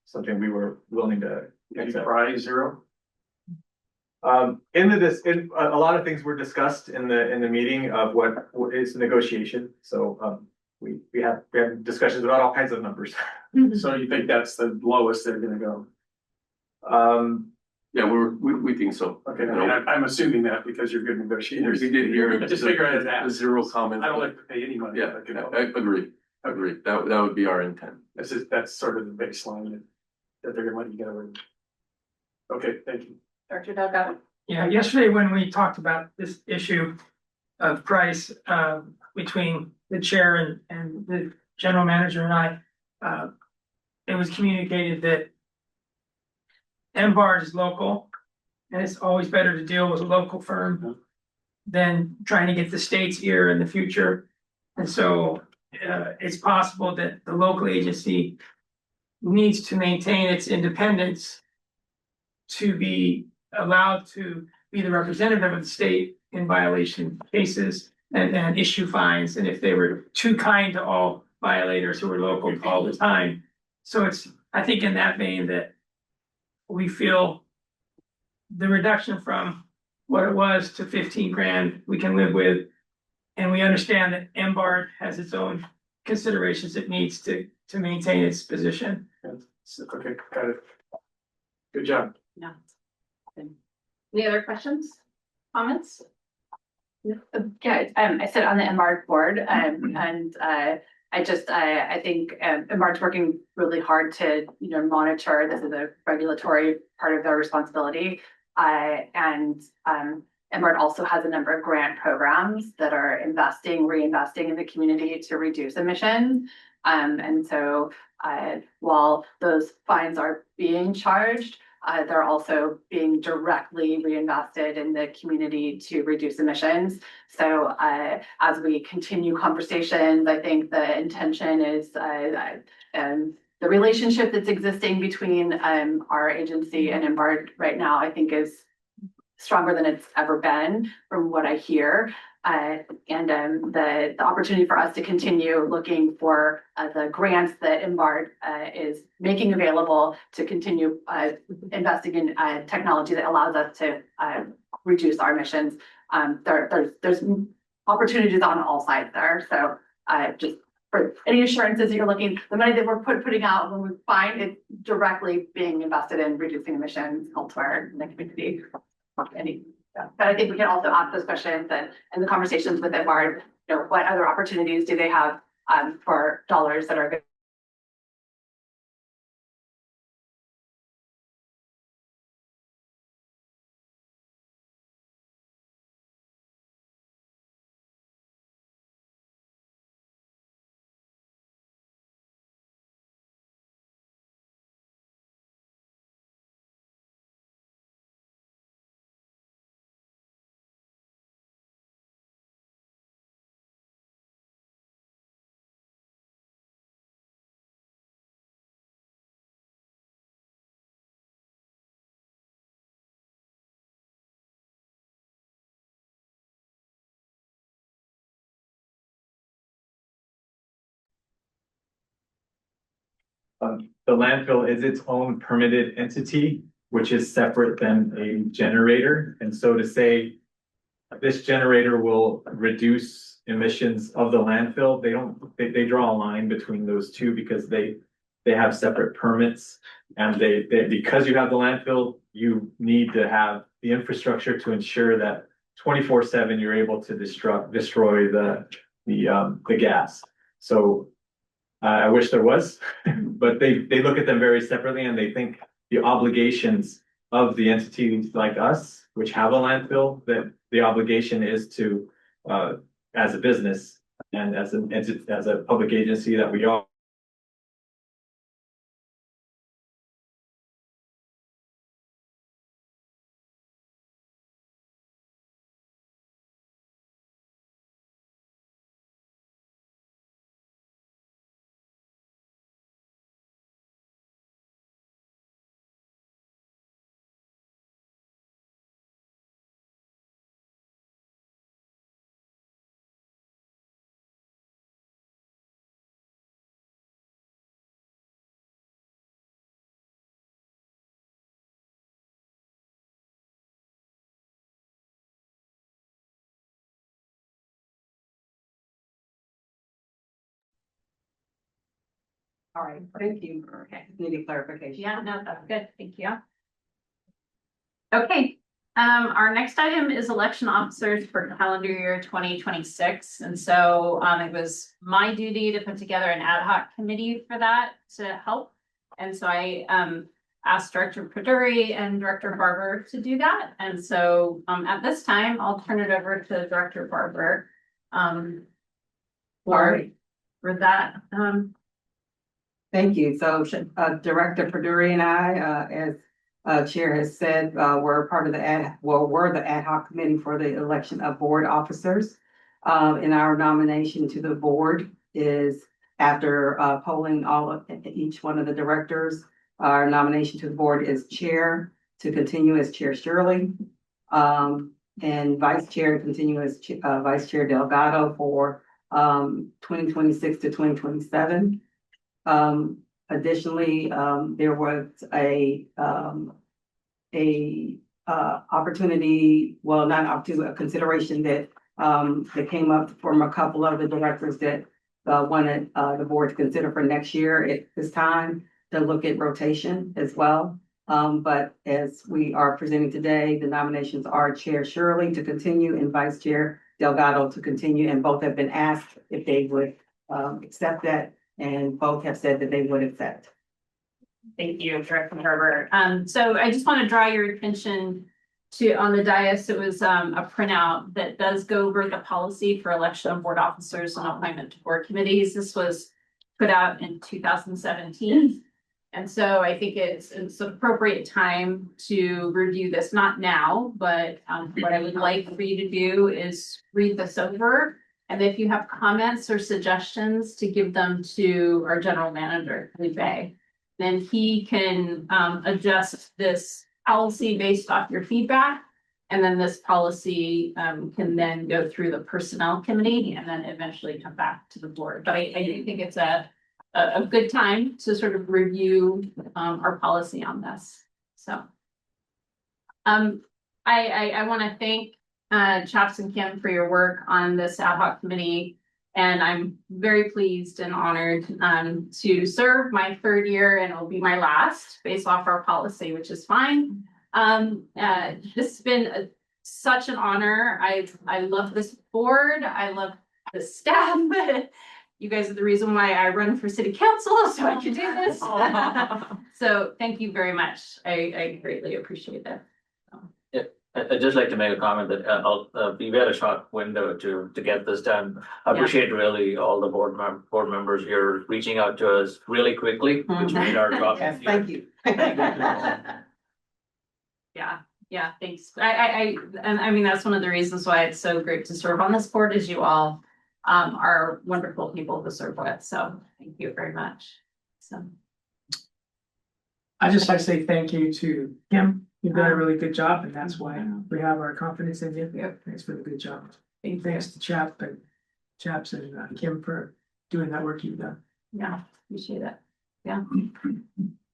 something we were willing to accept. Prize zero. A lot of things were discussed in the meeting of what is negotiation. So we have discussions about all kinds of numbers. So you think that's the lowest they're gonna go? Yeah, we think so. Okay, I mean, I'm assuming that because you're good negotiators. We did hear. I just figure I'd ask. Zero comment. I don't like to pay any money. Yeah, I agree. That would be our intent. That's sort of the baseline that they're gonna let you get away with. Okay, thank you. Director Delgado. Yeah, yesterday when we talked about this issue of price, between the chair and the general manager and I, it was communicated that MBARD is local, and it's always better to deal with a local firm than trying to get the state's ear in the future. And so it's possible that the local agency needs to maintain its independence to be allowed to be the representative of the state in violation cases and issue fines. And if they were too kind to all violators who were local all the time. So it's, I think in that vein that we feel the reduction from what it was to 15 grand we can live with. And we understand that MBARD has its own considerations it needs to maintain its position. Okay, got it. Good job. No. Any other questions, comments? Yeah, I sit on the MBARD board, and I think MBARD's working really hard to, monitor. This is a regulatory part of their responsibility. And Embark also has a number of grant programs that are reinvesting in the community to reduce emissions. And so while those fines are being charged, they're also being directly reinvested in the community to reduce emissions. So as we continue conversations, I think the intention is the relationship that's existing between our agency and Embark right now, I think is stronger than it's ever been from what I hear. The opportunity for us to continue looking for the grants that Embark is making available to continue investing in technology that allows us to reduce our emissions. There's opportunities on all sides there. So just for any assurances you're looking, the money that we're putting out when we find it directly being invested in reducing emissions elsewhere in the community. But I think we can also ask those questions and the conversations with Embark, what other opportunities do they have for dollars that are good. The landfill is its own permitted entity, which is separate than a generator. And so to say this generator will reduce emissions of the landfill, they draw a line between those two because they have separate permits. And because you have the landfill, you need to have the infrastructure to ensure that 24/7 you're able to destroy the gas. So I wish there was, but they look at them very separately and they think the obligations of the entities like us, which have a landfill, that the obligation is to, as a business and as a public agency that we are. All right, thank you. Okay, needing clarification. Yeah, no, that's good. Thank you. Okay, our next item is election officers for calendar year 2026. And so it was my duty to put together an ad hoc committee for that to help. And so I asked Director Perduri and Director Barber to do that. And so at this time, I'll turn it over to Director Barber for that. Thank you. So Director Perduri and I, as Chair has said, we're part of we're the ad hoc committee for the election of board officers. And our nomination to the board is after polling each one of the directors. Our nomination to the board is Chair to continue as Chair Shirley, and Vice Chair to continue as Vice Chair Delgado for 2026 to 2027. Additionally, there was a consideration that came up from a couple of the directors that wanted the board to consider for next year at this time to look at rotation as well. But as we are presenting today, the nominations are Chair Shirley to continue and Vice Chair Delgado to continue, and both have been asked if they would accept that, and both have said that they would accept. Thank you, Director Barber. So I just want to draw your attention on the dais, it was a printout that does go over the policy for election of board officers and appointment to board committees. This was put out in 2017. And so I think it's an appropriate time to review this, not now, but what I would like for you to do is read this over. And if you have comments or suggestions, to give them to our general manager, Felipe. Then he can adjust this policy based off your feedback. And then this policy can then go through the personnel committee and then eventually come back to the board. But I do think it's a good time to sort of review our policy on this. So I want to thank Chaps and Kim for your work on this ad hoc committee. And I'm very pleased and honored to serve my third year, and it'll be my last based off our policy, which is fine. This has been such an honor. I love this board. I love the staff. You guys are the reason why I run for city council, so I can do this. So thank you very much. I greatly appreciate that. I'd just like to make a comment that we had a short window to get this done. I appreciate really all the board members here reaching out to us really quickly, which made our job Yes, easier. thank you. Yeah, thanks. I mean, that's one of the reasons why it's so great to serve on this board, is you all are wonderful people to serve with. So thank you very much. So I just like to say thank you to Kim. You've done a really good job, and that's why we have our confidence in you. Yep. Thanks for the good job. thanks. Thanks to Chaps and Kim for doing that work you've done. Yeah, appreciate it. Yeah.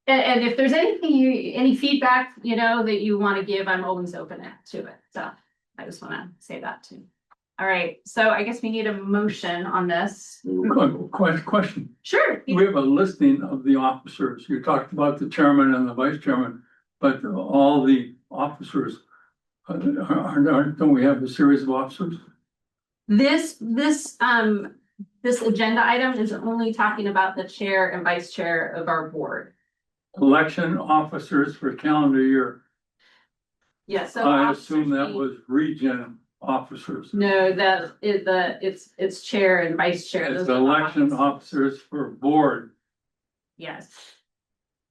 And if there's anything any feedback, that you want to give, I'm always open to it. So I just want to say that too. All right, so I guess we need a motion on this. Question. Sure. We have a listing of the officers. You talked about the chairman and the vice chairman, but all the officers, don't we have a series of officers? This agenda item is only talking about the chair and vice chair of our board. Election officers for calendar year. Yes. So I assume that was ReGen officers. No, it's chair and vice chair. It's Those are the election officers for board. Yes.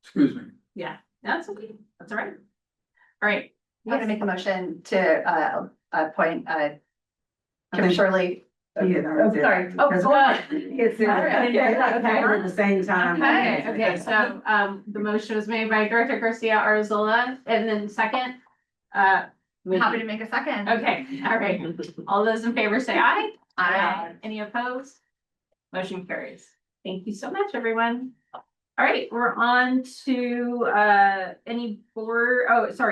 Excuse me. Yeah, that's okay. That's all right. All right. I'm gonna make a motion to appoint Kim Shirley. Sorry. Oh, go ahead. It's Okay. at the same time. Okay, so the motion was made by Director Garcia Arzola, and then second. Happy to make a second. Okay, all right. All those in favor say aye. Aye. Any opposed? Motion carries. Thank you so much, everyone. All right, we're on to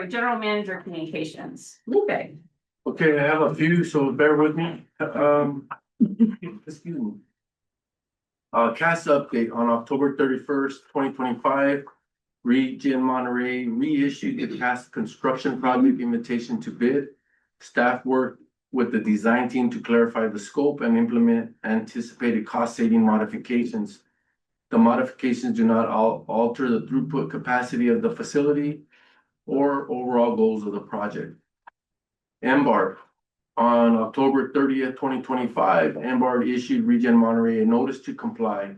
general manager communications. Lupe. Okay, I have a few, so bear with me. Excuse me. CAS update on October 31st, 2025. ReGen Monterey reissued the CAS construction project invitation to bid. Staff worked with the design team to clarify the scope and implement anticipated cost-saving modifications. The modifications do not alter the throughput capacity of the facility or overall goals of the project. MBARD. On October 30th, 2025, MBARD issued ReGen Monterey a notice to comply.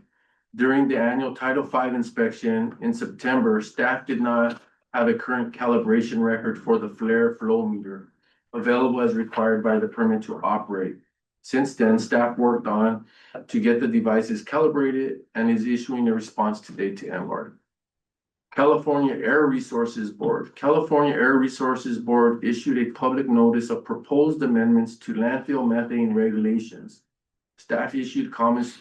During the annual Title V inspection in September, staff did not have a current calibration record for the flare flow meter available as required by the permit to operate. Since then, staff worked on to get the devices calibrated and is issuing a response today to MBARD. California Air Resources Board. California Air Resources Board issued a public notice of proposed amendments to landfill methane regulations. Staff issued comments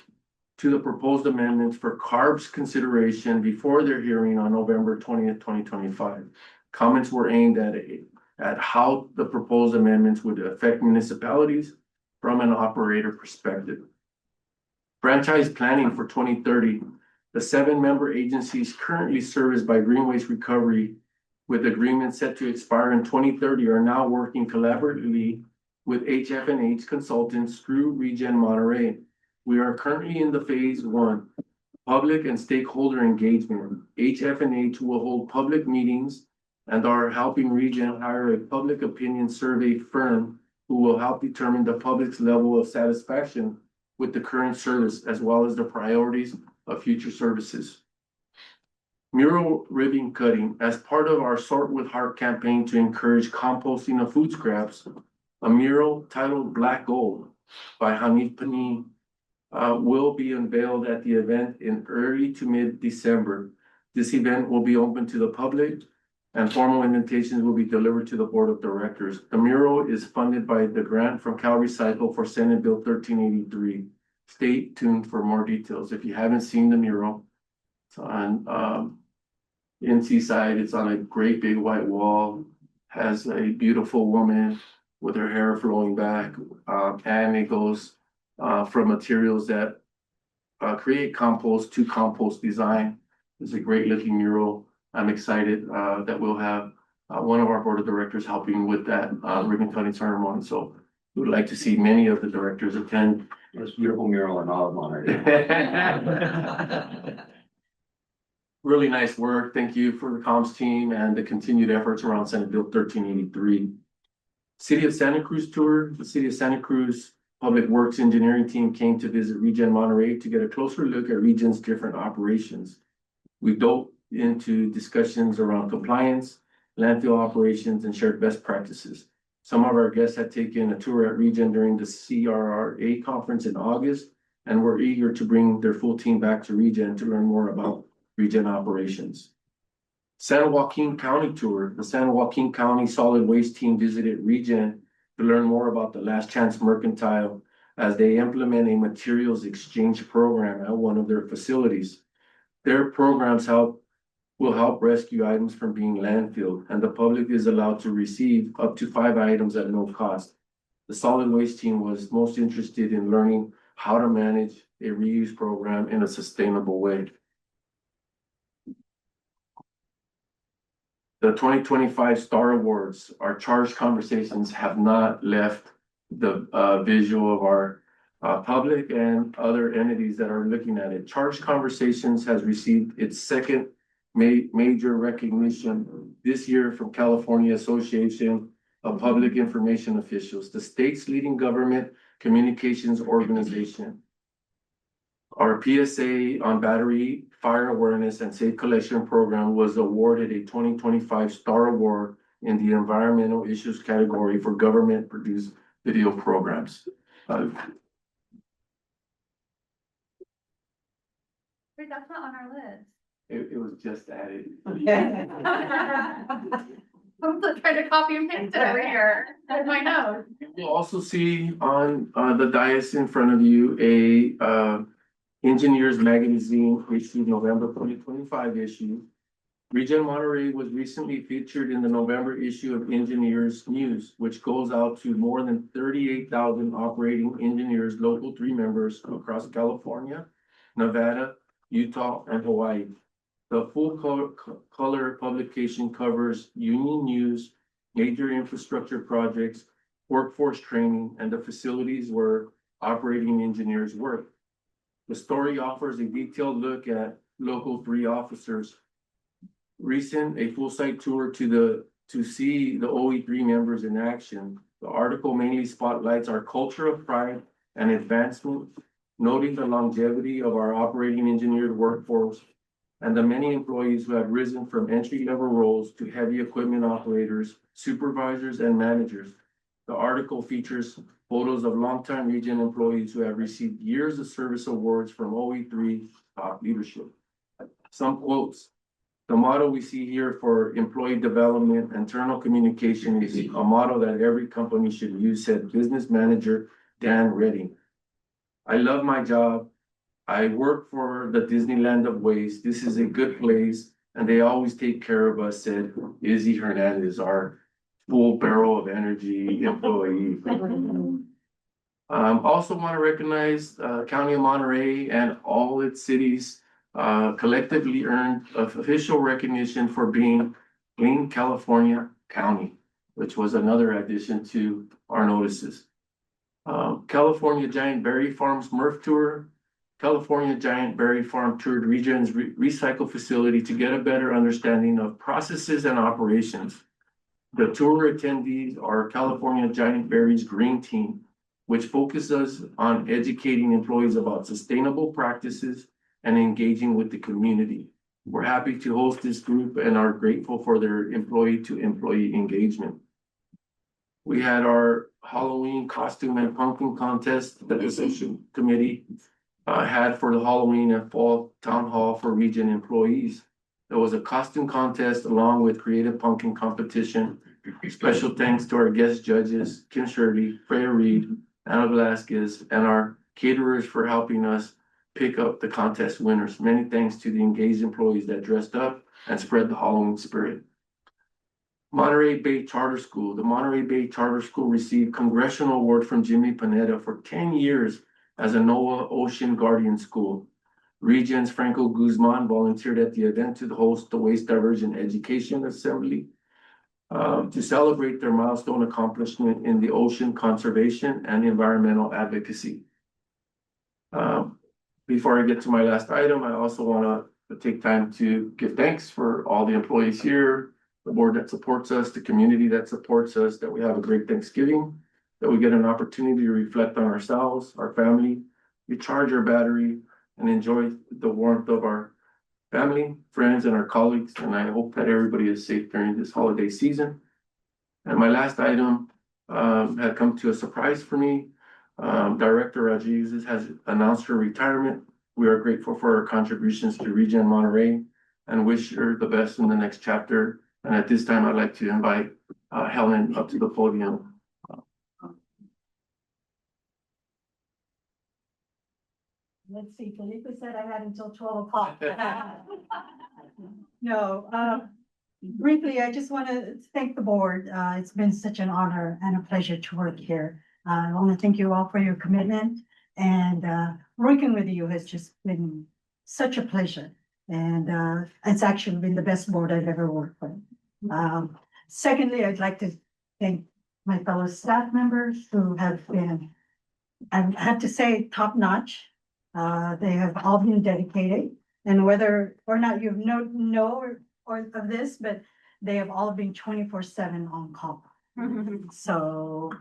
to the proposed amendments for CARB's consideration before their hearing on November 20th, 2025. Comments were aimed at how the proposed amendments would affect municipalities from an operator perspective. Franchise planning for 2030. The 7-member agencies currently serviced by Green Waste Recovery, with agreements set to expire in 2030, are now working collaboratively with HF&H consultants through ReGen Monterey. We are currently in the phase 1, public and stakeholder engagement. HF&H will hold public meetings and are helping ReGen hire a public opinion survey firm who will help determine the public's level of satisfaction with the current service as well as the priorities of future services. Mural ribbon cutting. As part of our Sort with Heart campaign to encourage composting of food scraps, a mural titled Black Gold by Hanif Pani will be unveiled at the event in early to mid-December. This event will be open to the public and formal invitations will be delivered to the board of directors. The mural is funded by the grant from Cal Recycle for Senate Bill 1383. Stay tuned for more details. If you haven't seen the mural, it's on NC side. It's on a great big white wall, has a beautiful woman with her hair flowing back, and it goes from materials that create compost to compost design. It's a great looking mural. I'm excited that we'll have one of our board of directors helping with that ribbon cutting ceremony. So we would like to see many of the directors attend. This beautiful mural in all of Monterey. Really nice work. Thank you for the comms team and the continued efforts around Senate Bill 1383. City of Santa Cruz tour. The City of Santa Cruz Public Works Engineering team came to visit ReGen Monterey to get a closer look at ReGen's different operations. We dove into discussions around compliance, landfill operations, and shared best practices. Some of our guests had taken a tour at ReGen during the CRRA conference in August and were eager to bring their full team back to ReGen to learn more about ReGen operations. San Joaquin County tour. The San Joaquin County Solid Waste team visited ReGen to learn more about the Last Chance Mercantile as they implement a materials exchange program at one of their facilities. Their programs will help rescue items from being landfilled, and the public is allowed to receive up to 5 items at no cost. The solid waste team was most interested in learning how to manage a reuse program in a sustainable way. The 2025 Star Awards, our charged conversations have not left the visual of our public and other entities that are looking at it. Charged Conversations has received its second major recognition this year from California Association of Public Information Officials, the state's leading government communications organization. Our PSA on battery fire awareness and safe collection program was awarded a 2025 Star Award in the environmental issues category for government produced video programs. Wait, that's not on our list. It was just added. I'm trying to copy and paste it over here with my notes. You'll also see on the dais in front of you a Engineers Magazine issued November 2025 issue. ReGen Monterey was recently featured in the November issue of Engineers News, which goes out to more than 38,000 operating engineers, local 3 members across California, Nevada, Utah, and Hawaii. The full color publication covers union news, major infrastructure projects, workforce training, and the facilities where operating engineers work. The story offers a detailed look at local 3 officers. A full site tour to see the OE3 members in action. The article mainly spotlights our culture of pride and advancement, noting the longevity of our operating engineered workforce and the many employees who have risen from entry-level roles to heavy equipment operators, supervisors, and managers. The article features photos of longtime ReGen employees who have received years of service awards from OE3 top leadership. Some quotes. The motto we see here for employee development, internal communication is a motto that every company should use, said business manager Dan Redding. I love my job. I work for the Disneyland of Waste. This is a good place, and they always take care of us, said Izzy Hernandez, our full barrel of energy employee. Also want to recognize County of Monterey and all its cities collectively earned official recognition for being Clean California County, which was another addition to our notices. California Giant Berry Farms Murph Tour. California Giant Berry Farm toured ReGen's recycle facility to get a better understanding of processes and operations. The tour attendees are California Giant Berry's Green Team, which focuses on educating employees about sustainable practices and engaging with the community. We're happy to host this group and are grateful for their employee-to-employee engagement. We had our Halloween costume and pumpkin contest that the social committee had for the Halloween and fall town hall for ReGen employees. There was a costume contest along with creative pumpkin competition. Special thanks to our guest judges, Kim Shirley, Freya Reed, Anna Velasquez, and our caterers for helping us pick up the contest winners. Many thanks to the engaged employees that dressed up and spread the Halloween spirit. Monterey Bay Charter School. The Monterey Bay Charter School received Congressional Award from Jimmy Panetta for 10 years as a NOAA Ocean Guardian School. ReGen's Franco Guzman volunteered at the event to host the Waste Diversion Education Assembly to celebrate their milestone accomplishment in the ocean conservation and environmental advocacy. Before I get to my last item, I also want to take time to give thanks for all the employees here, the board that supports us, the community that supports us, that we have a great Thanksgiving, that we get an opportunity to reflect on ourselves, our family, recharge our battery, and enjoy the warmth of our family, friends, and our colleagues. And I hope that everybody is safe during this holiday season. And my last item had come to a surprise for me. Director Rodriguez has announced her retirement. We are grateful for her contributions to ReGen Monterey and wish her the best in the next chapter. And at this time, I'd like to invite Helen up to the podium. Let's see, Felipe said I had until 12 o'clock. No, briefly, I just want to thank the board. It's been such an honor and a pleasure to work here. I want to thank you all for your commitment, and working with you has just been such a pleasure. And it's actually been the best board I've ever worked with. Secondly, I'd like to thank my fellow staff members who have been, I have to say, top notch. They have all been dedicated, and whether or not you know or of this, but they have all been 24/7 on call. So,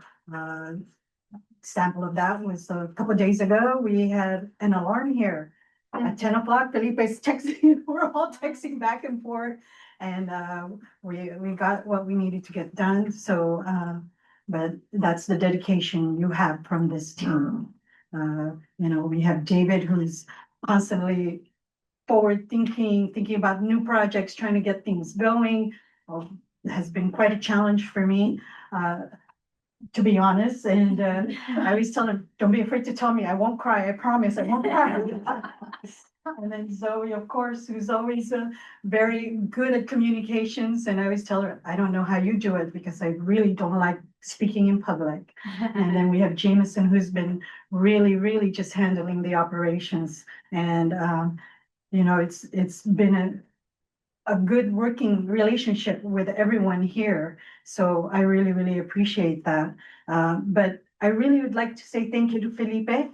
example of that was a couple of days ago, we had an alarm here at 10 o'clock. Felipe's texting, we're all texting back and forth, and we got what we needed to get done. So, but that's the dedication you have from this team. You know, we have David, who's constantly forward thinking about new projects, trying to get things going. Well, it has been quite a challenge for me, to be honest. And I always tell him, don't be afraid to tell me, I won't cry, I promise, I won't cry. And then Zoe, of course, who's always very good at communications. And I always tell her, I don't know how you do it because I really don't like speaking in public. And then we have Jameson, who's been really just handling the operations. And, you know, it's been a good working relationship with everyone here. So I really appreciate that. But I really would like to say thank you to Felipe.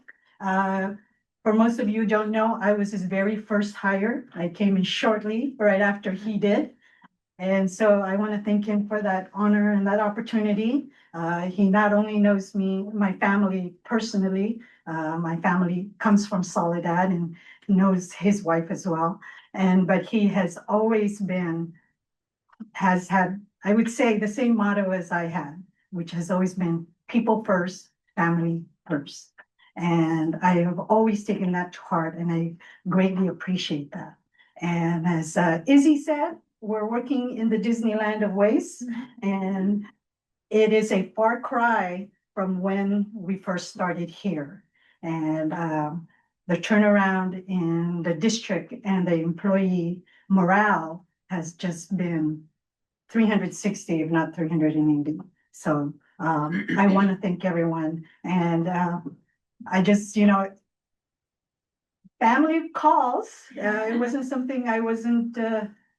For most of you who don't know, I was his very first hire. I came in shortly, right after he did. And so I want to thank him for that honor and that opportunity. He not only knows me, my family personally, my family comes from Soledad and knows his wife as well. But he has always has had, I would say, the same motto as I had, which has always been people first, family first. And I have always taken that to heart, and I greatly appreciate that. And as Izzy said, we're working in the Disneyland of waste, and it is a far cry from when we first started here. And the turnaround in the district and the employee morale has just been 360, if not 380. So I want to thank everyone. And I just, you know, family calls. It wasn't something I wasn't,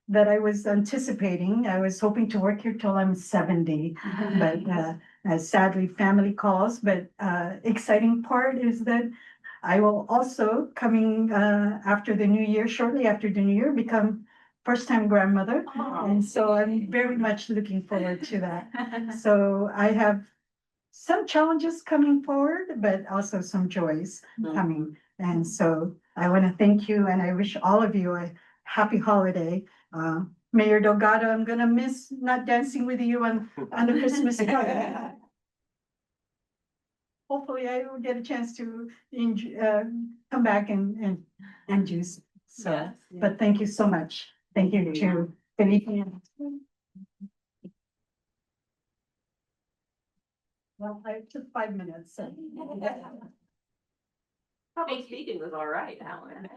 that I was anticipating. I was hoping to work here till I'm 70, but sadly family calls. But exciting part is that I will also coming after the new year, shortly after the new year, become first-time grandmother. And so I'm very much looking forward to that. So I have some challenges coming forward, but also some joys coming. And so I want to thank you and I wish all of you a happy holiday. Mayor Delgado, I'm gonna miss not dancing with you on the Christmas card. Hopefully I will get a chance to come back and juice. So, Yes. but thank you so much. Thank you to Felipe. Well, I took 5 minutes, so. Public speaking was all right, Helen.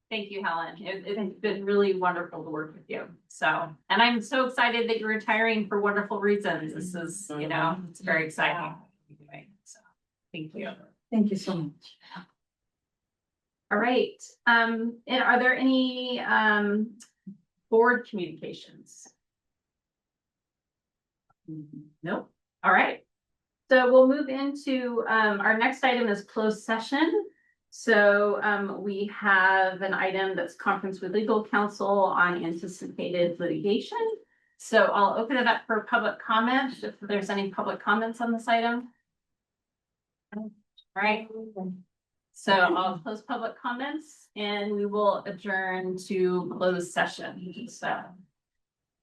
Thank you, Helen. It's been really wonderful to work with you. So, and I'm so excited that you're retiring for wonderful reasons. This is, it's very exciting. So, thank you. Thank you so much. All right. And are there any board communications? Nope. All right. So we'll move into our next item is closed session. So we have an item that's conference with legal counsel on anticipated litigation. So I'll open it up for public comment if there's any public comments on this item. All right. So I'll close public comments and we will adjourn to closed session. So.